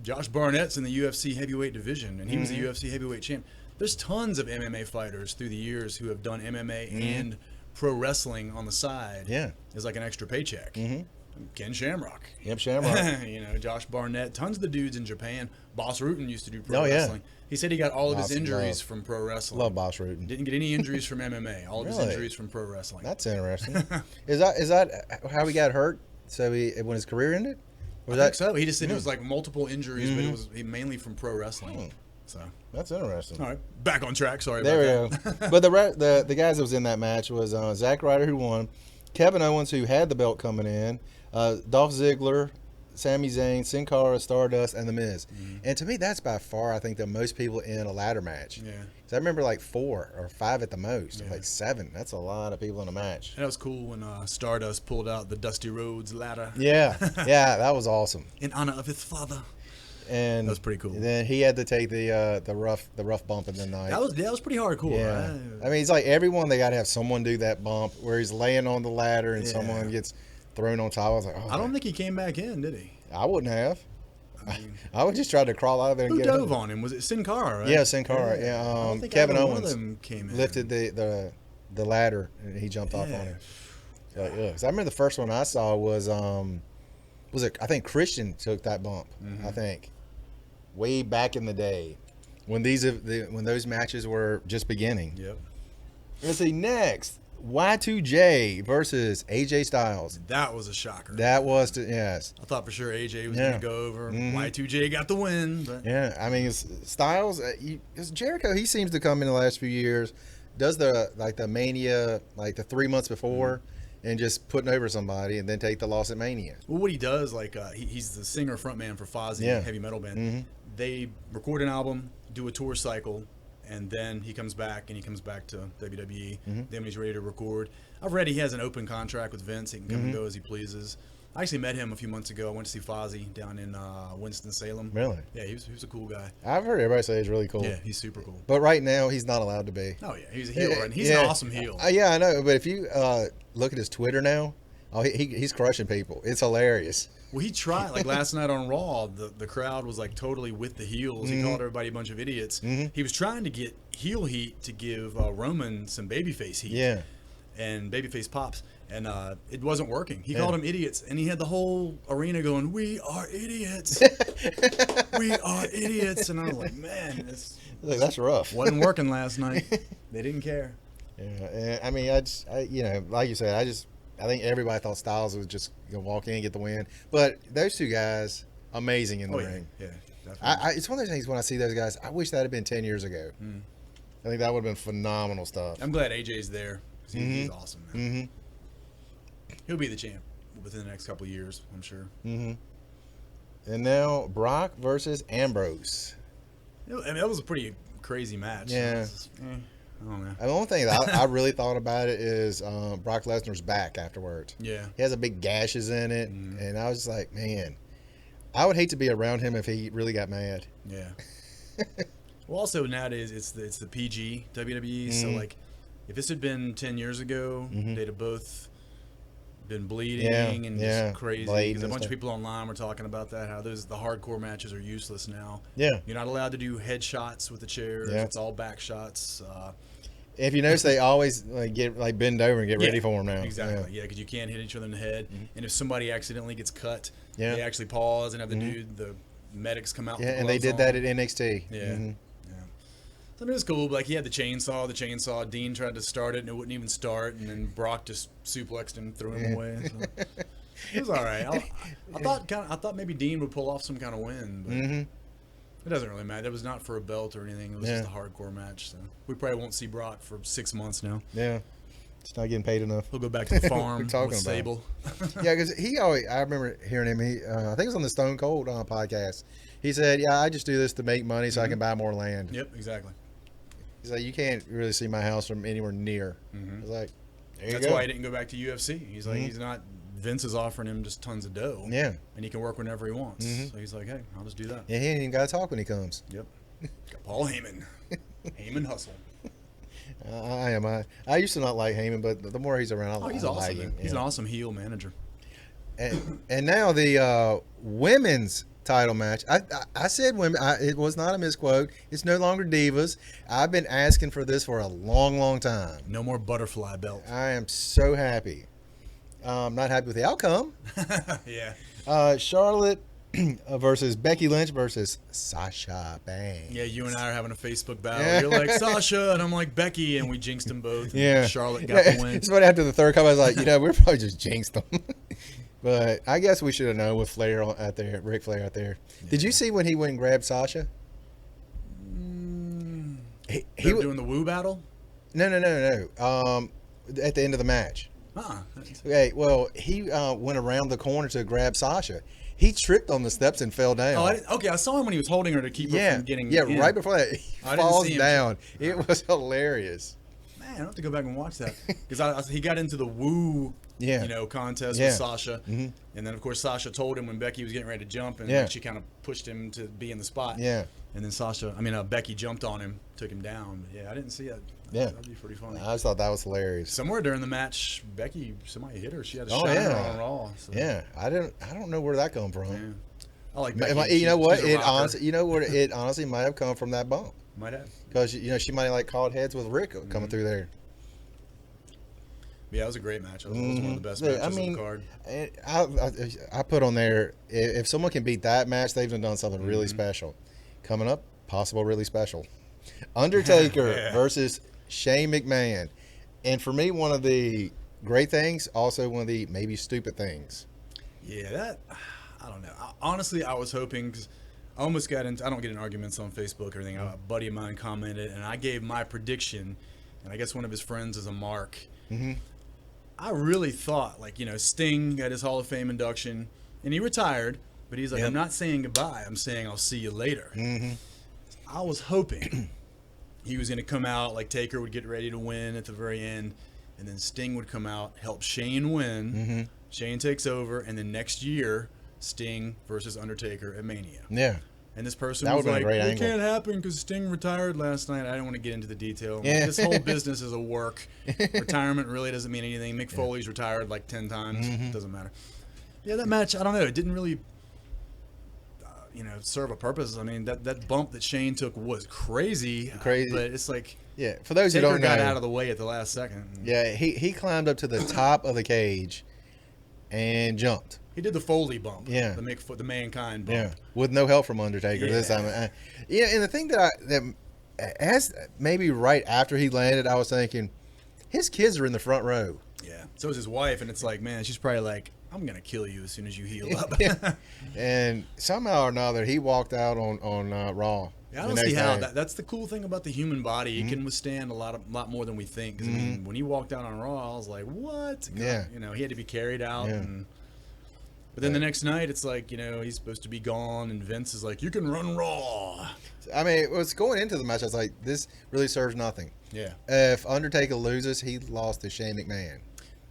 Josh Barnett's in the UFC heavyweight division, and he was the UFC heavyweight champ. There's tons of MMA fighters through the years who have done MMA and pro wrestling on the side. Yeah. As like an extra paycheck. Ken Shamrock. Yep, Shamrock. Josh Barnett. Tons of the dudes in Japan. Boss Rutan used to do pro wrestling. He said he got all of his injuries from pro wrestling. Love Boss Rutan. Didn't get any injuries from MMA. All of his injuries from pro wrestling. That's interesting. Is that how he got hurt? So when his career ended? I think so. He just said it was like multiple injuries, but it was mainly from pro wrestling. So that's interesting. All right, back on track. Sorry there about that. There we go. But the guys that was in that match was Zack Ryder, who won, Kevin Owens, who had the belt coming in, Dolph Ziggler, Sami Zayn, Sin Cara, Stardust, and The Miz. And to me, that's by far, I think, the most people in a ladder match. Yeah. Because I remember like 4 or 5 at the most. Like 7. That's a lot of people in a match. And that was cool when Stardust pulled out the Dusty Rhodes ladder. Yeah. Yeah, that was awesome. In honor of his father. And that was pretty cool. Then he had to take the rough bump in the night. That was pretty hardcore. Yeah. Right? I mean, it's like everyone, they got to have someone do that bump where he's laying on the ladder and someone gets thrown on top. I was like, oh. I don't think he came back in, did he? I wouldn't have. I would just try to crawl out of there and Who get dove on him? Was it Sin Cara, right? Yeah, Sin Cara. I don't think Kevin either one Owens of them came in. lifted the ladder and he jumped off on him. So, I remember the first one I saw was it? I think Christian took that bump. I think way back in the day when those matches were just beginning. Yep. Let's see next. Y2J versus AJ Styles. That was a shocker. That was yes. I thought for sure AJ was going to go over. Y2J got the win. But. Yeah, I mean Styles. Jericho. He seems to come in the last few years, does the Mania like the 3 months before, and just putting over somebody, and then take the loss at Mania. Well, what he does, like he's the singer frontman for Fozzy, heavy metal band. They record an album, do a tour cycle. And then he comes back to WWE. Then when he's ready to record, I've read he has an open contract with Vince. He can come and go as he pleases. I actually met him a few months ago. I went to see Fozzy down in Winston-Salem. Really? Yeah, he was a cool guy. I've heard everybody say he's really cool. Yeah, he's super cool. But right now, he's not allowed to be. Oh, yeah. He's a heel, and he's an awesome heel. Yeah, I know. But if you look at his Twitter now, he's crushing people. It's hilarious. Well, he tried, like last night on Raw, the crowd was like totally with the heels. He called everybody a bunch of idiots. He was trying to get heel heat to give Roman some babyface heat. Yeah. And babyface pops. And it wasn't working. He called them idiots. And he had the whole arena going, "We are idiots. We are idiots." And I was like, man, that's rough. Wasn't working last night. They didn't care. Yeah. I mean, like you said, I think everybody thought Styles was just going to walk in and get the win. But those two guys, amazing in the ring. Yeah, definitely. It's one of those things when I see those guys, I wish that had been 10 years ago. I think that would have been phenomenal stuff. I'm glad AJ's there. He's awesome, man. He'll be the champ within the next couple of years, I'm sure. And now Brock versus Ambrose. I mean, that was a pretty crazy match. Yeah. I don't know. The only thing that I really thought about it is Brock Lesnar's back afterwards. Yeah. He has a big gashes in it, and I was just like, man, I would hate to be around him if he really got mad. Yeah. Well, also nowadays it's the PG WWE. So like, if this had been 10 years ago, they'd have both been bleeding and just crazy. Because a bunch of people online were talking about that, how the hardcore matches are useless now. Yeah. You're not allowed to do headshots with the chairs. Yeah. It's all back shots. If you notice, they always bend over and get ready for them now. Exactly. Yeah, because you can't hit each other in the head. And if somebody accidentally gets cut, they actually pause and have the medics come out. Yeah, and they did that at NXT. Yeah. I mean, it was cool. But like, he had the chainsaw. Dean tried to start it, and it wouldn't even start. And then Brock just suplexed him, threw him away. So. It was all right. I thought maybe Dean would pull off some kind of win, but it doesn't really matter. That was not for a belt or anything. It was just a hardcore match. So we probably won't see Brock for 6 months now. Yeah, it's not getting paid enough. He'll go back to the farm with Sable. Yeah, because I remember hearing him. I think it was on the Stone Cold podcast. He said, "Yeah, I just do this to make money so I can buy more land." Yep, exactly. He's like, "You can't really see my house from anywhere near." I was like, That's why he didn't go back to UFC. He's like, he's not. Vince is offering him just tons of dough. Yeah. And he can work whenever he wants. So he's like, hey, I'll just do that. Yeah, he ain't even got to talk when he comes. Yep. Got Paul Heyman. Heyman hustle. I used to not like Heyman, but the more he's around, he's I awesome. like him. He's an awesome heel manager. And now the women's title match. I said women. It was not a misquote. It's no longer divas. I've been asking for this for a long, long time. No more butterfly belt. I am so happy. Not happy with the outcome. Yeah. Charlotte versus Becky Lynch versus Sasha Banks. Yeah, you and I are having a Facebook battle. You're like Sasha, and I'm like Becky, and we jinxed them both. Yeah. Charlotte got the win. It's funny, after the third come, I was like, we're probably just jinxed them. But I guess we should have known with Flair out there, Ric Flair out there. Yeah. Did you see when he went and grabbed Sasha? He was doing the woo battle? No. At the end of the match. Okay, well, he went around the corner to grab Sasha. He tripped on the steps and fell down. I saw him when he was holding her to keep her from getting in. Right before that, he falls down. It was hilarious. Man, I have to go back and watch that because he got into the woo, contest with Sasha, and then of course Sasha told him when Becky was getting ready to jump, and then she kind of pushed him to be in the spot. Yeah, and then Becky jumped on him, took him down. But yeah, I didn't see that. Yeah, that'd be pretty funny. I just thought that was hilarious. Somewhere during the match, somebody hit her. She had a shiner on Raw. So. Yeah, I don't know where that come from. Yeah. I like Becky. You know what? It honestly might have come from that bump. Might have. Because she might have caught heads with Rick coming through there. Yeah, it was a great match. It was one of the best matches on the card. I put on there, if someone can beat that match, they've done something really special. Coming up, possible really special. Undertaker versus Shane McMahon. And for me, one of the great things, also one of the maybe stupid things. Yeah, I don't know. Honestly, I was hoping, because I almost got into, I don't get in arguments on Facebook or anything. A buddy of mine commented, and I gave my prediction, and I guess one of his friends is a mark. I really thought, Sting got his Hall of Fame induction, and he retired, but he's like, I'm not saying goodbye. I'm saying I'll see you later. I was hoping he was going to come out, like Taker would get ready to win at the very end, and then Sting would come out, help Shane win. Shane takes over, and then next year, Sting versus Undertaker at Mania. Yeah. And this person was like, it can't happen because Sting retired last night. I don't want to get into the detail. Yeah. This whole business is a work. Retirement really doesn't mean anything. Mick Foley's retired like 10 times. It doesn't matter. Yeah, that match, I don't know. It didn't really, serve a purpose. I mean, that bump that Shane took was crazy. But it's like, for those who don't know, got out of the way at the last second. Yeah, he climbed up to the top of the cage and jumped. He did the Foley bump. Yeah. The Mankind bump. Yeah. With no help from Undertaker this time. And the thing that as maybe right after he landed, I was thinking, his kids are in the front row. Yeah. So is his wife, and it's like, man, she's probably like, I'm gonna kill you as soon as you heal up. And somehow or another, he walked out on Raw. Yeah, I don't see how. That's the cool thing about the human body. It can withstand a lot more than we think. 'Cause, I mean, when he walked out on Raw, I was like, what? Yeah. He had to be carried out. Yeah. But then the next night, it's like, he's supposed to be gone, and Vince is like, you can run Raw. I mean, it was going into the match, I was like, this really serves nothing. Yeah. If Undertaker loses, he lost to Shane McMahon.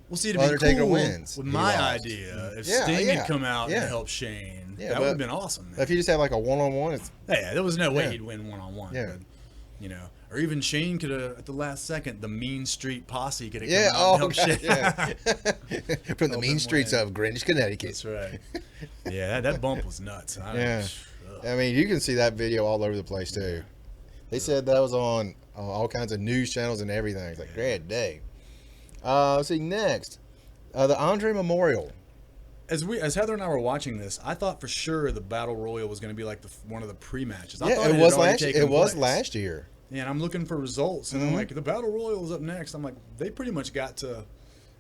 Well, see, it'd be Undertaker cool wins. with He my lost. idea if Yeah, Sting yeah, had come out yeah. and helped Shane. Yeah, that would have been awesome. Man. If you just had like a one-on-one, it's Yeah, there was no way Yeah. he'd win one-on-one. Yeah. But, you know, or even Shane could have, at the last second, the Mean Street Posse could have yeah, come out and oh helped god, Shane. yeah. From the mean streets of Greenwich, Connecticut. That's right. Yeah, that bump was nuts. Yeah. I mean, you can see that video all over the place too. They said that was on all kinds of news channels and everything. It's like great day. Let's see next, the Andre Memorial. As Heather and I were watching this, I thought for sure the Battle Royal was going to be like one of the pre-matches. I thought It was had already last. taken It was place. last year. Yeah, and I'm looking for results, and I'm like, the Battle Royal is up next. I'm like, they pretty much got to.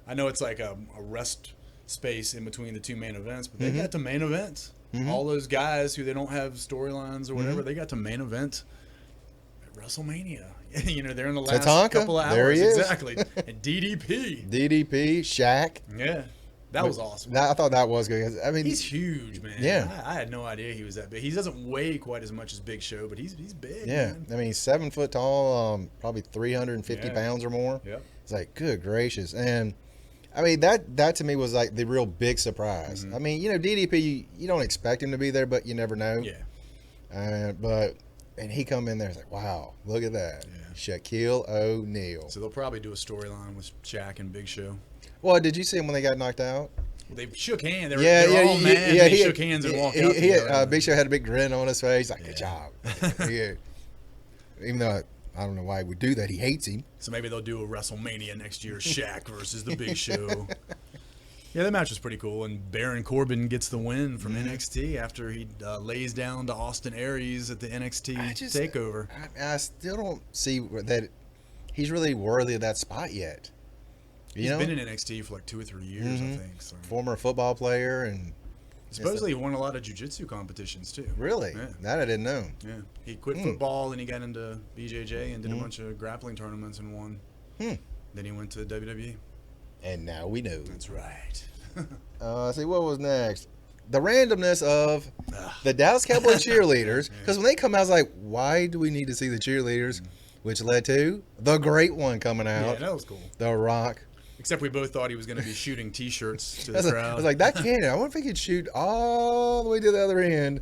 I know it's like a rest space in between the two main events, but they got to main event. All those guys who they don't have storylines or whatever, they got to main event at WrestleMania. You know, they're in the last Tatanka, couple of hours. there he is. Exactly. And DDP. DDP, Shaq. Yeah. That was awesome. I thought that was good. I mean, He's huge, man. Yeah. I had no idea he was that big. He doesn't weigh quite as much as Big Show, but he's big. yeah. Man. I mean, he's 7 foot tall, probably 350 pounds or more. Yep. It's like, good gracious. And I mean, that to me was like the real big surprise. I mean, you know, DDP, you don't expect him to be there, but you never know. Yeah. And he come in there, it's like, wow, look at that. Yeah. Shaquille O'Neal. So they'll probably do a storyline with Shaq and Big Show. Well, did you see him when they got knocked out? Well, they shook hands. They were all mad. And they shook hands and walked out. Big Show had a big grin on his face. Like, good job. Yeah. Even though I don't know why he would do that. He hates him. So maybe they'll do a WrestleMania next year, Shaq versus the Big Show. Yeah, that match was pretty cool. And Baron Corbin gets the win from NXT after he lays down to Austin Aries at the NXT TakeOver. I still don't see that he's really worthy of that spot yet. He's been in NXT for like 2 or 3 years, I think. So. Former football player and supposedly he won a lot of jiu-jitsu competitions too. Really? Yeah. That I didn't know. Yeah. He quit football and he got into BJJ and did a bunch of grappling tournaments and won. Then he went to WWE. And now we know. That's right. See what was next. The randomness of the Dallas Cowboy cheerleaders. Because when they come out, I was like, why do we need to see the cheerleaders? Which led to the great one coming out. Yeah, that was cool. The Rock. Except we both thought he was going to be shooting T-shirts to the crowd. I was like, that cannon. I wonder if he could shoot all the way to the other end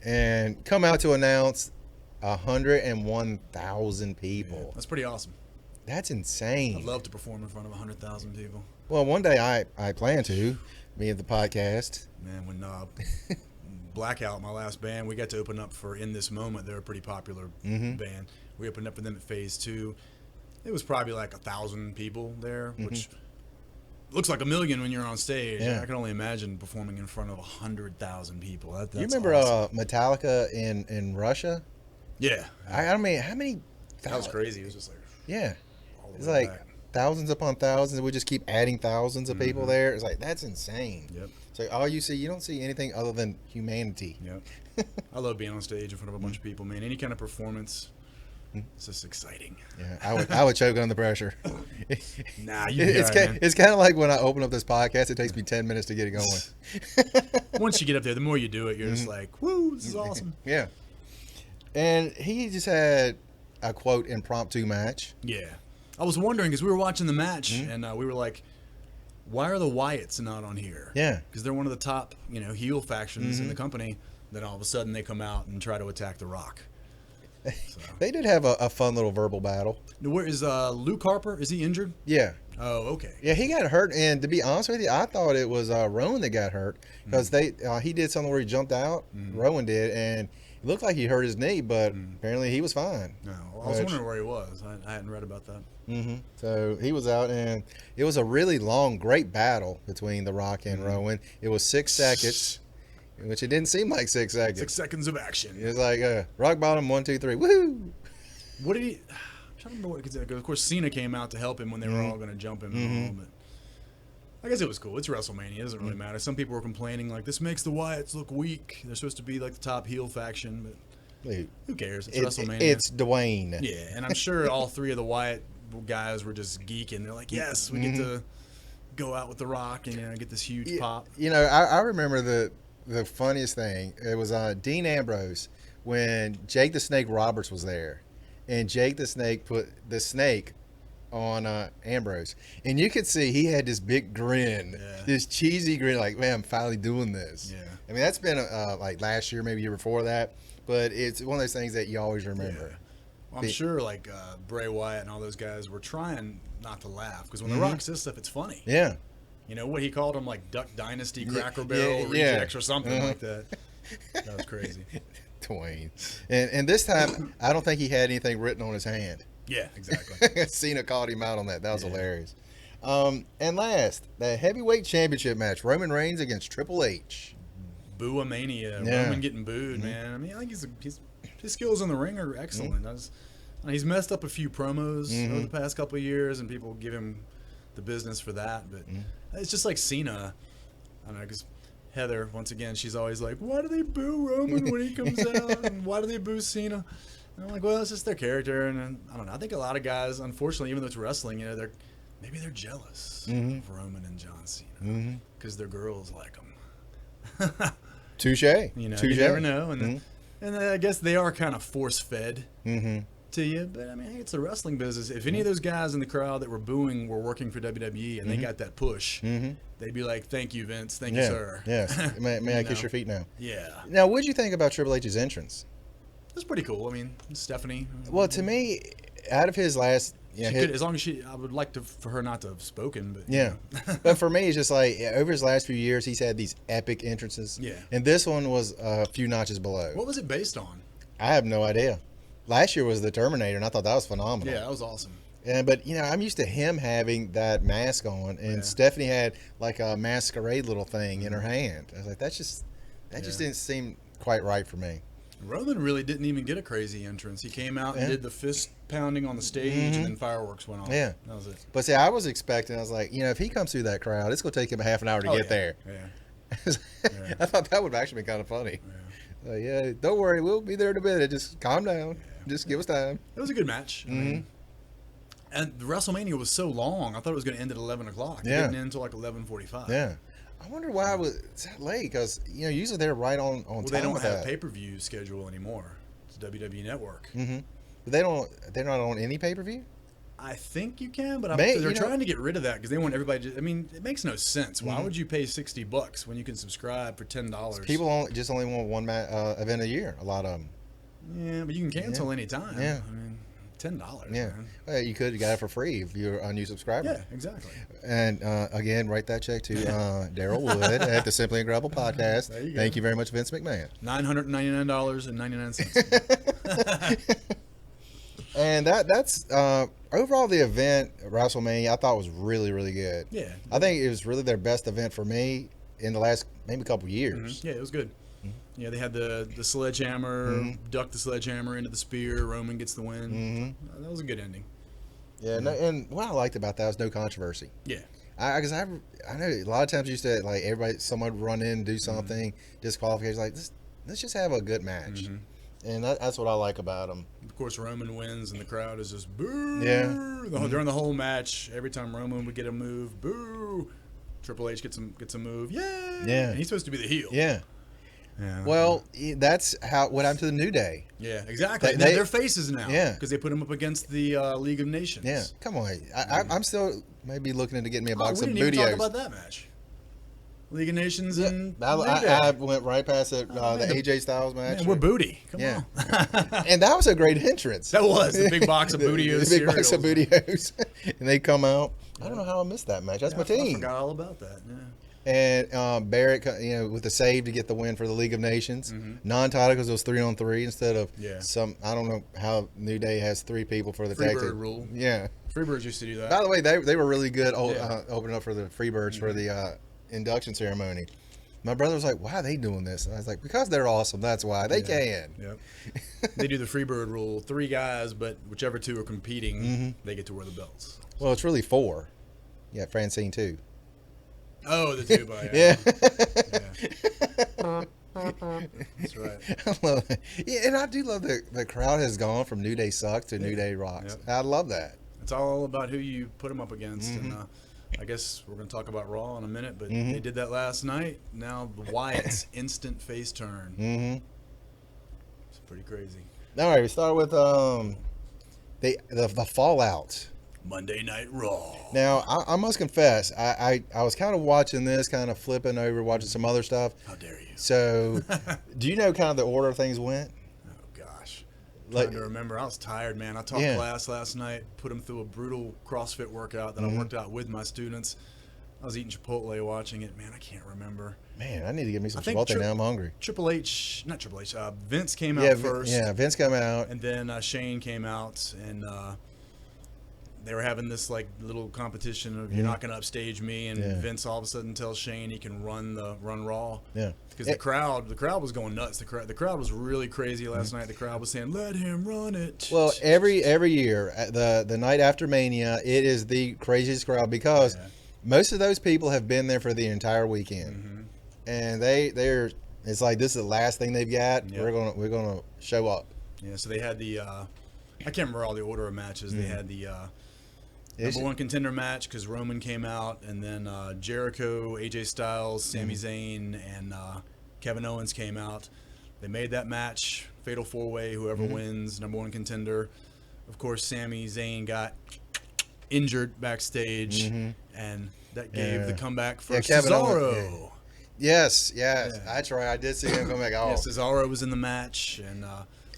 and come out to announce 101,000 people. Yeah, that's pretty awesome. That's insane. I'd love to perform in front of 100,000 people. Well, one day I plan to, me at the podcast. Man, when Blackout, my last band, we got to open up for In This Moment. They're a pretty popular band. We opened up for them at Phase 2. It was probably like 1,000 people there, which looks like 1 million when you're on stage. Yeah. I can only imagine performing in front of 100,000 people. That's You remember awesome. Metallica in Russia? Yeah. I mean, how many? That was crazy. It was just like... Yeah. all the It's way like back. thousands upon thousands. We just keep adding thousands of people there. It's like, that's insane. Yep. So all you don't see anything other than humanity. Yep. I love being on stage in front of a bunch of people, man. Any kind of performance, it's just exciting. Yeah, I would choke under the pressure. Nah, you be all right, man. It's kind of like when I open up this podcast, it takes me 10 minutes to get it going. Once you get up there, the more you do it, you're just like, woo, this is awesome. Yeah. And he just had a quote impromptu match. Yeah. I was wondering, because we were watching the match, and we were like, why are the Wyatts not on here? Yeah. Because they're one of the top, heel factions in the company. Then all of a sudden they come out and try to attack The Rock. So. They did have a fun little verbal battle. Where is Luke Harper? Is he injured? Yeah. Oh, okay. Yeah, he got hurt, and to be honest with you, I thought it was Rowan that got hurt because he did something where he jumped out. Rowan did, and it looked like he hurt his knee, but apparently he was fine. No, I was wondering where he was. I hadn't read about that. So he was out, and it was a really long, great battle between The Rock and Rowan. It was 6 seconds, which it didn't seem like 6 seconds. 6 seconds of action. It was like rock bottom, 1, 2, 3, woohoo! What did he? I'm trying to remember what. Cause of course, Cena came out to help him when they were all going to jump him. But I guess it was cool. It's WrestleMania. It doesn't really matter. Some people were complaining like this makes the Wyatts look weak. They're supposed to be like the top heel faction, but who cares? It's WrestleMania. It's Dwayne. Yeah, and I'm sure all 3 of the Wyatt guys were just geeking. They're like, yes, we get to go out with The Rock and get this huge pop. I remember the funniest thing. It was Dean Ambrose when Jake the Snake Roberts was there, and Jake the Snake put the snake on Ambrose, and you could see he had this big grin, this cheesy grin, like, man, I'm finally doing this. Yeah. I mean, that's been like last year, maybe year before that, but it's one of those things that you always remember. Yeah. Well, I'm sure like Bray Wyatt and all those guys were trying not to laugh because when The Rock says stuff, it's funny. Yeah. You know what he called them, like Duck Dynasty, Cracker Barrel rejects or something like that. That was crazy. Dwayne. And this time, I don't think he had anything written on his hand. Yeah, exactly. Cena called him out on that. That was hilarious. And last, the heavyweight championship match: Roman Reigns against Triple H. Boo-a-mania. Roman getting booed, man. I mean, I think his skills in the ring are excellent. He's messed up a few promos over the past couple of years, and people give him the business for that. But it's just like Cena. I don't know, because Heather, once again, she's always like, why do they boo Roman when he comes out? And why do they boo Cena? And I'm like, well, it's just their character. And I don't know. I think a lot of guys, unfortunately, even though it's wrestling, you know, maybe they're jealous of Roman and John Cena because their girls like them. Touche. You know, you never know. And I guess they are kind of force-fed to you. But, I mean, hey, it's the wrestling business. If any of those guys in the crowd that were booing were working for WWE and they got that push, they'd be like, thank you, Vince. Thank you, sir. Yes. May I kiss your feet now? Yeah. Now, what did you think about Triple H's entrance? It's pretty cool. I mean, Stephanie. Well, to me, out of his last... Yeah, as long as I would like for her not to have spoken, but yeah. But for me, it's just like over his last few years, he's had these epic entrances. Yeah. And this one was a few notches below. What was it based on? I have no idea. Last year was the Terminator, and I thought that was phenomenal. Yeah, that was awesome. But you know, I'm used to him having that mask on, and Stephanie had like a masquerade little thing in her hand. I was like, that just didn't seem quite right for me. Roman really didn't even get a crazy entrance. He came out and did the fist pounding on the stage, and then fireworks went off. Yeah, that was it. But see, I was expecting. I was like, you know, if he comes through that crowd, it's going to take him a half an hour to get there. Yeah. I thought that would have actually been kind of funny. Yeah, don't worry, we'll be there in a minute. Just calm down. Just give us time. It was a good match. I mean, and the WrestleMania was so long. I thought it was going to end at 11 o'clock. It didn't end until like 11:45. Yeah. I wonder why it was that late, because you know usually they're right on time. Well, they don't have pay-per-view schedule anymore. It's WWE Network. But they're not on any pay-per-view. I think you can, but they're trying to get rid of that because they want everybody to. I mean, it makes no sense. Why would you pay $60 when you can subscribe for $10? People only want one event a year. A lot of them. Yeah, but you can cancel any time. Yeah. I mean, $10. Yeah. Man. Well, you could have got it for free if you're a new subscriber. Yeah, exactly. And again, write that check to Daryl Wood at the Simply Incredible Podcast. There you go. Thank you very much, Vince McMahon. $999.99. And that's overall the event, WrestleMania, I thought was really, really good. Yeah. I think it was really their best event for me in the last maybe couple years. Yeah, it was good. Yeah, they had the sledgehammer, duck the sledgehammer into the spear. Roman gets the win. That was a good ending. Yeah, no, and what I liked about that was no controversy. Yeah. Because I know a lot of times you used to, like, someone would run in, do something, disqualification, like, let's just have a good match. And that's what I like about them. Of course, Roman wins, and the crowd is just boo. Yeah. During the whole match, every time Roman would get a move, boo. Triple H gets a move, yay. Yeah. And he's supposed to be the heel. Yeah. Yeah. Well, that's what happened to the New Day. Yeah, exactly. They're faces now. Yeah. Because they put him up against the League of Nations. Yeah. Come on. I'm still maybe looking into getting me a box of we didn't Bootios. even talk about that match. League of Nations and I went right past it. The AJ Styles match. Man, we're booty. Come on. And that was a great entrance. That was the big box of Bootios. The big box of Bootios. And they come out. I don't know how I missed that match. That's my team. I forgot all about that. Yeah. And Barrett, with the save to get the win for the League of Nations, non-title because it was 3-on-3 instead of some. I don't know how New Day has 3 people for the tag team rule. Yeah, Freebirds used to do that. By the way, they were really good opening up for the Freebirds for the induction ceremony. My brother was like, "Why are they doing this?" And I was like, "Because they're awesome. That's why they can." Yep. They do the Freebird rule: 3 guys, but whichever 2 are competing, they get to wear the belts. Well, it's really 4. Yeah, Francine too. Oh, the 2 by That's right. I love it. Yeah, and I do love the crowd has gone from New Day sucks to New Day rocks. Yep. I love that. It's all about who you put them up against, and I guess we're going to talk about Raw in a minute, but they did that last night. Now Wyatt's instant face turn. It's pretty crazy. All right, we start with the fallout Monday Night Raw. Now, I must confess, I was kind of watching this, kind of flipping over, watching some other stuff. How dare you? So, do you know kind of the order things went? Oh, gosh. Like, Trying to remember. I was tired, man. I taught class last night, put them through a brutal CrossFit workout that I worked out with my students. I was eating Chipotle watching it. Man, I can't remember. Man, I need to get me some Chipotle now. I'm hungry. Vince came out first. Yeah, Vince came out. And then Shane came out, and they were having this like little competition of you're not going to upstage me, and Vince all of a sudden tells Shane he can run Raw. Yeah. Because the crowd was going nuts. The crowd was really crazy last night. The crowd was saying, "Let him run it." Well, every year, the night after Mania, it is the craziest crowd because most of those people have been there for the entire weekend, and they're it's like this is the last thing they've got. Yep. We're gonna show up. Yeah. So they had the I can't remember all the order of matches. They had the number one contender match because Roman came out, and then Jericho, AJ Styles, Sami Zayn, and Kevin Owens came out. They made that match fatal 4-way. Whoever wins, number one contender. Of course, Sami Zayn got injured backstage, and that gave the comeback for Cesaro. Yes, that's right. I did see him come back. Oh, Cesaro was in the match, and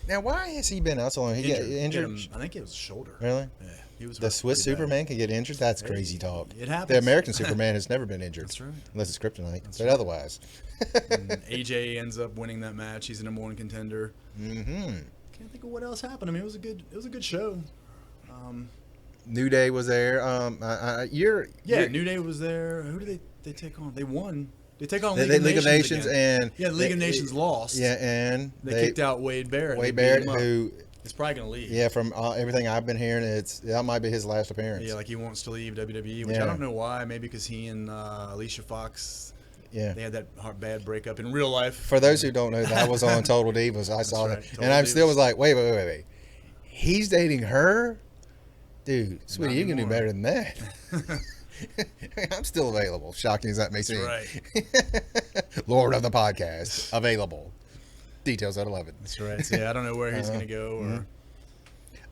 now why has he been out so long? He got injured. I think it was shoulder. Really? Yeah. He was the Swiss Superman can get injured. That's crazy talk. It happens. The American Superman has never been injured. That's right. Unless it's kryptonite. But otherwise. And AJ ends up winning that match. He's the number one contender. Can't think of what else happened. I mean, it was a good show. New Day was there. New Day was there. Who did they take on? They won. They take on League of Nations and the League of Nations lost. Yeah, and they kicked out Wade Barrett. Wade Barrett, who is probably gonna leave. Yeah, from everything I've been hearing, that might be his last appearance. Yeah, like he wants to leave WWE, which I don't know why. Maybe because he and Alicia Fox. Yeah, they had that bad breakup in real life. For those who don't know, that was on Total Divas. I saw that, and I still was like, wait. He's dating her, dude. Sweetie, you can do better than that. I'm still available. Shocking as that may seem. Right. Lord of the podcast, available. Details at 11. That's right. So, I don't know where he's going to go. Or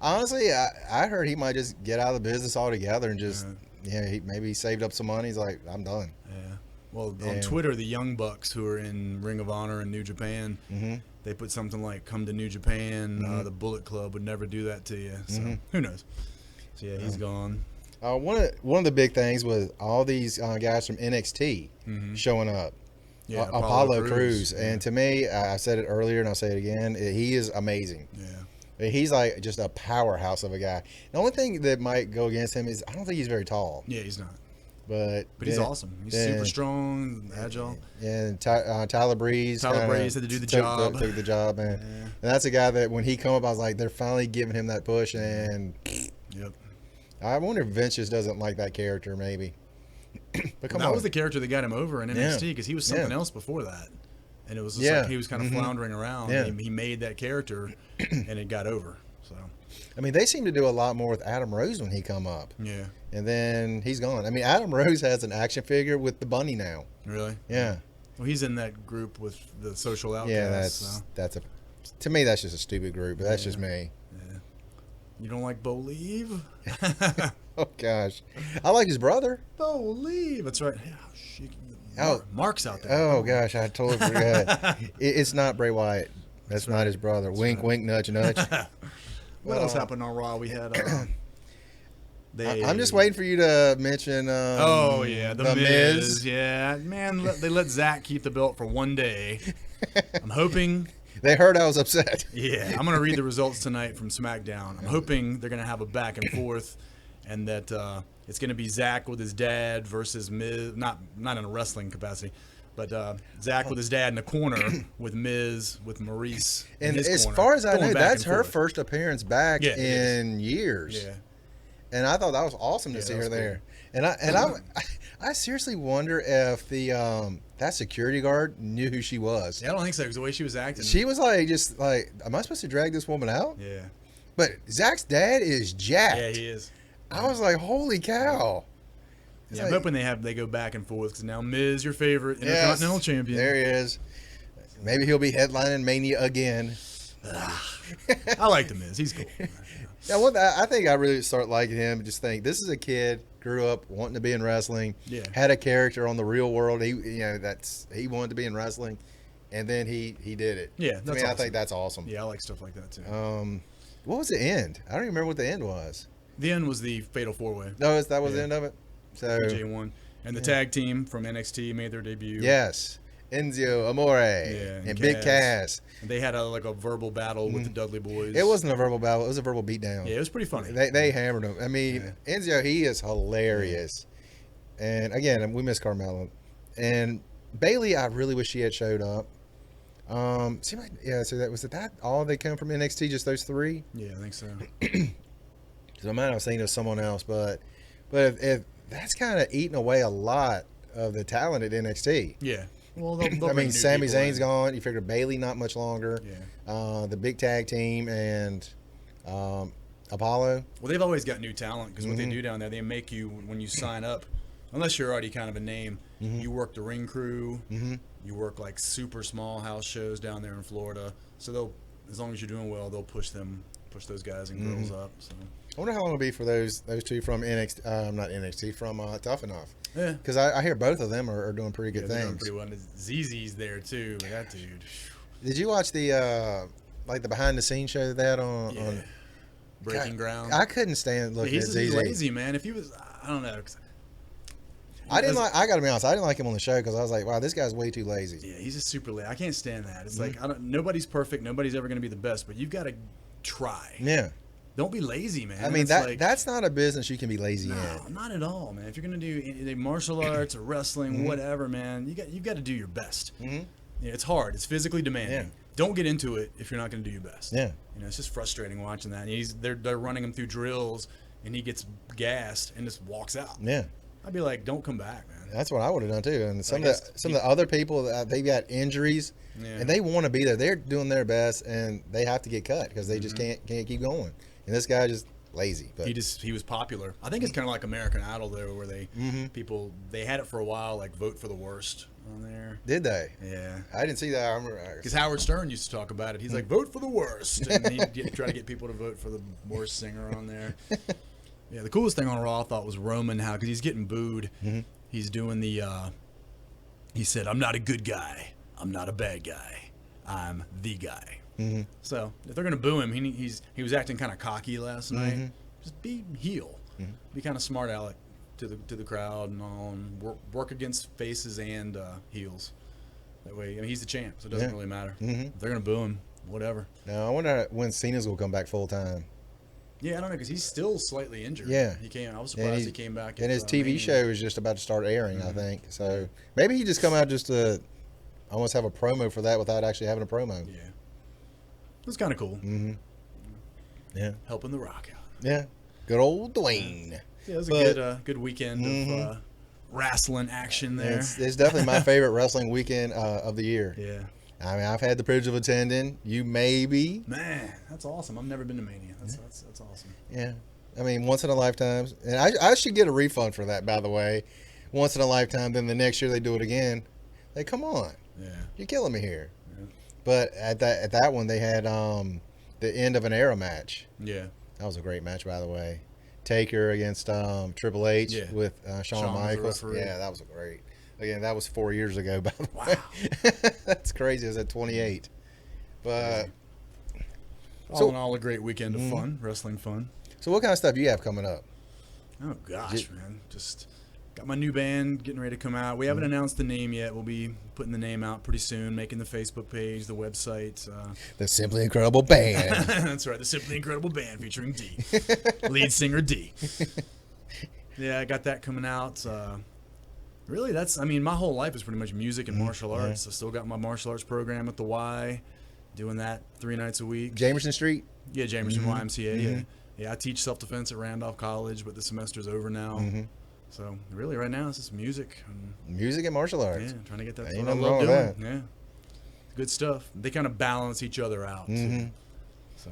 honestly, I heard he might just get out of the business altogether and just maybe he saved up some money. He's like, I'm done. Yeah. Well, on Twitter, the Young Bucks who are in Ring of Honor in New Japan, they put something like, "Come to New Japan. The Bullet Club would never do that to you." So who knows? So he's gone. One of the big things was all these guys from NXT showing up. Yeah, Apollo Crews. And to me, I said it earlier and I'll say it again, he is amazing. Yeah. He's like just a powerhouse of a guy. The only thing that might go against him is I don't think he's very tall. Yeah, he's not. But he's awesome. He's super strong, agile. Yeah, and Tyler Breeze. Tyler Breeze had to do the job. Took the job, man. Yeah. And that's a guy that when he come up, I was like, they're finally giving him that push. And I wonder if Vince just doesn't like that character, maybe. But that was the character that got him over in NXT because he was something else before that. And it was just like he was kind of floundering around. Yeah. He made that character, and it got over. So, I mean, they seem to do a lot more with Adam Rose when he come up. Yeah. And then he's gone. I mean, Adam Rose has an action figure with the bunny now. Really? Yeah. Well, he's in that group with the Social Outcasts. Yeah, to me, that's just a stupid group, but that's just me. Yeah. You don't like Believe? Oh, gosh. I like his brother. Believe. That's right. Mark's out there. Oh, gosh. I totally forgot. It's not Bray Wyatt. That's not his brother. Wink, wink, nudge, nudge. What else happened on Raw? We had... I'm just waiting for you to mention the Miz. Yeah, man, they let Zach keep the belt for one day. I'm hoping... They heard I was upset. Yeah, I'm going to read the results tonight from SmackDown. I'm hoping they're going to have a back and forth and that it's going to be Zach with his dad versus Miz, not in a wrestling capacity, but Zach with his dad in the corner with Miz, with Maurice in his as corner, far as I know, that's her first appearance back in years. Yeah. And I thought that was awesome to see her there. Cool. And I seriously wonder if that security guard knew who she was. Yeah, I don't think so because the way she was acting. She was just like, am I supposed to drag this woman out? Yeah. But Zach's dad is jacked. Yeah, he is. I was like, holy cow. Yeah, I'm hoping they go back and forth because now Miz, your favorite Intercontinental Champion. There he is. Maybe he'll be headlining Mania again. I like the Miz. He's cool. Yeah, well, I think I really start liking him. Just think this is a kid grew up wanting to be in wrestling. Yeah. Had a character on the Real World. He he wanted to be in wrestling, and then he did it. Yeah, that's awesome. I think that's awesome. Yeah, I like stuff like that too. What was the end? I don't even remember what the end was. The end was the Fatal 4-Way. No, that was the end of it. So J1 and the tag team from NXT made their debut. Yes, Enzio Amore and Big Cass. And they had a verbal battle with the Dudley Boys. It wasn't a verbal battle. It was a verbal beatdown. Yeah, it was pretty funny. They hammered him. I mean, Enzio, he is hilarious. And again, we miss Carmelo. And Bailey, I really wish she had showed up. So that all they come from NXT, just those three? Yeah, I think so. So I might have seen it was someone else, but if that's kind of eating away a lot of the talent at NXT. Yeah. Well, they'll I mean, Sami Zayn's in. gone. You figure Bailey not much longer. Yeah. The big tag team and Apollo. Well, they've always got new talent because what they do down there, they make you, when you sign up, unless you're already kind of a name, you work the ring crew. You work like super small house shows down there in Florida. So they'll, as long as you're doing well, they'll push those guys and girls up. So I wonder how long it'll be for those two from NXT, not NXT, from Tough Enough. Yeah. Because I hear both of them are doing pretty good they're things. doing pretty well. ZZ's there too, but that dude. Did you watch the the behind the scenes show that they had on Breaking Ground? I couldn't stand looking at ZZ. He's lazy, man. If he was, I don't know. I got to be honest. I didn't like him on the show because I was like, wow, this guy's way too lazy. Yeah, he's just super lazy. I can't stand that. It's like nobody's perfect. Nobody's ever going to be the best, but you've got to try. Yeah. Don't be lazy, man. I mean, that's not a business you can be lazy in. No, not at all, man. If you're going to do martial arts or wrestling, whatever, man, you've got to do your best. Yeah, it's hard. It's physically demanding. Yeah. Don't get into it if you're not going to do your best. Yeah. It's just frustrating watching that. They're running him through drills, and he gets gassed and just walks out. Yeah. I'd be like, don't come back, man. That's what I would have done too. And some of the other people, they've got injuries, and they want to be there. They're doing their best, and they have to get cut because they just can't keep going. And this guy just lazy. But he was popular. I think it's kind of like American Idol there, where they had it for a while, like vote for the worst on there. Did they? Yeah. I didn't see that. I remember because Howard Stern used to talk about it. He's like, vote for the worst, and he'd try to get people to vote for the worst singer on there. Yeah, the coolest thing on Raw I thought was Roman, because he's getting booed. He's doing the. He said, "I'm not a good guy. I'm not a bad guy. I'm the guy." So if they're gonna boo him, he was acting kind of cocky last night. Just be heel, be kind of smart aleck to the crowd and all, and work against faces and heels. That way, he's the champ, so it doesn't really matter. If they're gonna boo him, whatever. Now I wonder when Cena's gonna come back full time. Yeah, I don't know because he's still slightly injured. Yeah, he came. I was surprised he came back. And his TV show is just about to start airing, I think. So maybe he just come out just to almost have a promo for that without actually having a promo. Yeah. It was kind of cool. Yeah. Helping the Rock out. Yeah. Good old Dwayne. Yeah, it was a good weekend of wrestling action there. It's definitely my favorite wrestling weekend of the year. Yeah. I mean, I've had the privilege of attending. You maybe. Man, that's awesome. I've never been to Mania. That's awesome. Yeah. I mean, once in a lifetime. And I should get a refund for that, by the way. Once in a lifetime, then the next year they do it again. Like, come on. Yeah. You're killing me here. But at that one, they had the end of an era match. Yeah. That was a great match, by the way. Taker against Triple H with Shawn Michaels. Yeah, that was great. Again, that was 4 years ago, by the way. That's crazy. It was at 28. But all in all, a great weekend of fun, wrestling fun. So what kind of stuff do you have coming up? Oh, gosh, man. Just got my new band getting ready to come out. We haven't announced the name yet. We'll be putting the name out pretty soon, making the Facebook page, the website. The Simply Incredible Band. That's right, the Simply Incredible Band featuring D. Lead singer D. Yeah, I got that coming out. Really, my whole life is pretty much music and martial arts. I still got my martial arts program at the Y, doing that 3 nights a week. Jamerson Street? Yeah, Jamerson YMCA. Yeah, I teach self-defense at Randolph College, but the semester's over now. So really, right now, it's just music. Music and martial arts. Yeah, trying to get that. Ain't nothing wrong with that. Yeah, good stuff. They kind of balance each other out. So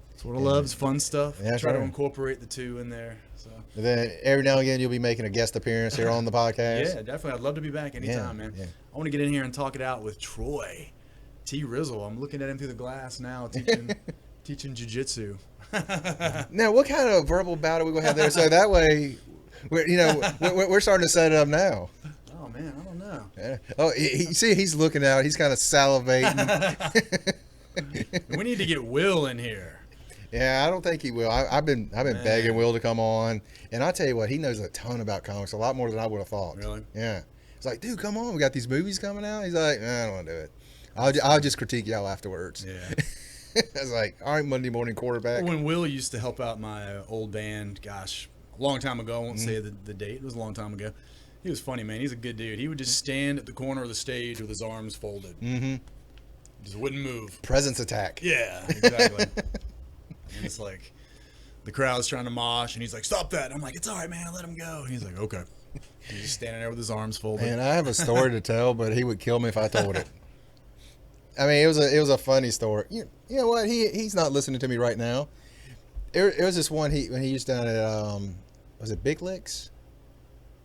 that's what I love. Is fun stuff. Yeah, try to incorporate the two in there. So. And then every now and again, you'll be making a guest appearance here on the podcast. Yeah, definitely. I'd love to be back anytime, man. Yeah. I want to get in here and talk it out with Troy T. Rizzle. I'm looking at him through the glass now, teaching jiu-jitsu. Now, what kind of verbal battle we gonna have there? So that way, we're starting to set it up now. Oh man, I don't know. Yeah. Oh, see, he's looking out. He's kind of salivating. We need to get Will in here. Yeah, I don't think he will. I've been begging Will to come on, and I tell you what, he knows a ton about comics, a lot more than I would have thought. Really? Yeah. It's like, dude, come on, we got these movies coming out. He's like, I don't want to do it. I'll just critique y'all afterwards. Yeah. I was like, all right, Monday morning quarterback. When Will used to help out my old band, gosh, a long time ago. I won't say the date. It was a long time ago. He was funny, man. He's a good dude. He would just stand at the corner of the stage with his arms folded. Mm-hmm. Just wouldn't move. Presence attack. Yeah, exactly. And it's like the crowd's trying to mosh, and he's like, "Stop that!" And I'm like, "It's all right, man. Let him go." And he's like, "Okay." He's just standing there with his arms folded. And I have a story to tell, but he would kill me if I told it. I mean, it was a funny story. You know what? He's not listening to me right now. It was this one when he used down at was it Big Licks?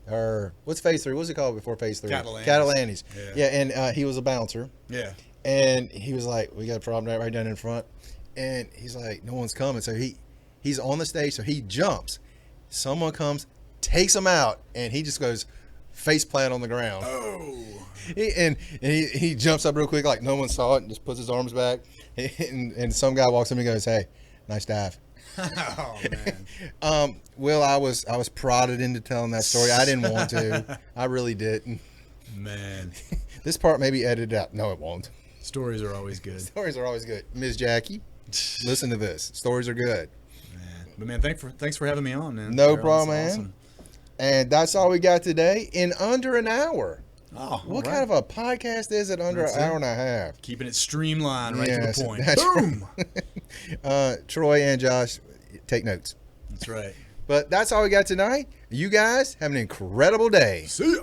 Or what's Phase 3? What's it called before Phase 3? Catalani's. Yeah, and he was a bouncer. Yeah. And he was like, "We got a problem right down in front." And he's like, "No one's coming." So he's on the stage, so he jumps. Someone comes, takes him out, and he just goes face plant on the ground. Oh. He jumps up real quick like no one saw it and just puts his arms back. And some guy walks up and goes, "Hey, nice dive." Oh man. Will, I was prodded into telling that story. I didn't want to. I really didn't. Man. This part may be edited out. No, it won't. Stories are always good. Stories are always good. Ms. Jackie, listen to this. Stories are good. Man. But man, thanks for having me on, man. No problem, man. Awesome. And that's all we got today in under an hour. Oh, what kind of a podcast is it under an hour and a half? Keeping it streamlined, right to the point. Boom. Right. Troy and Josh, take notes. That's right. But that's all we got tonight. You guys have an incredible day. See ya.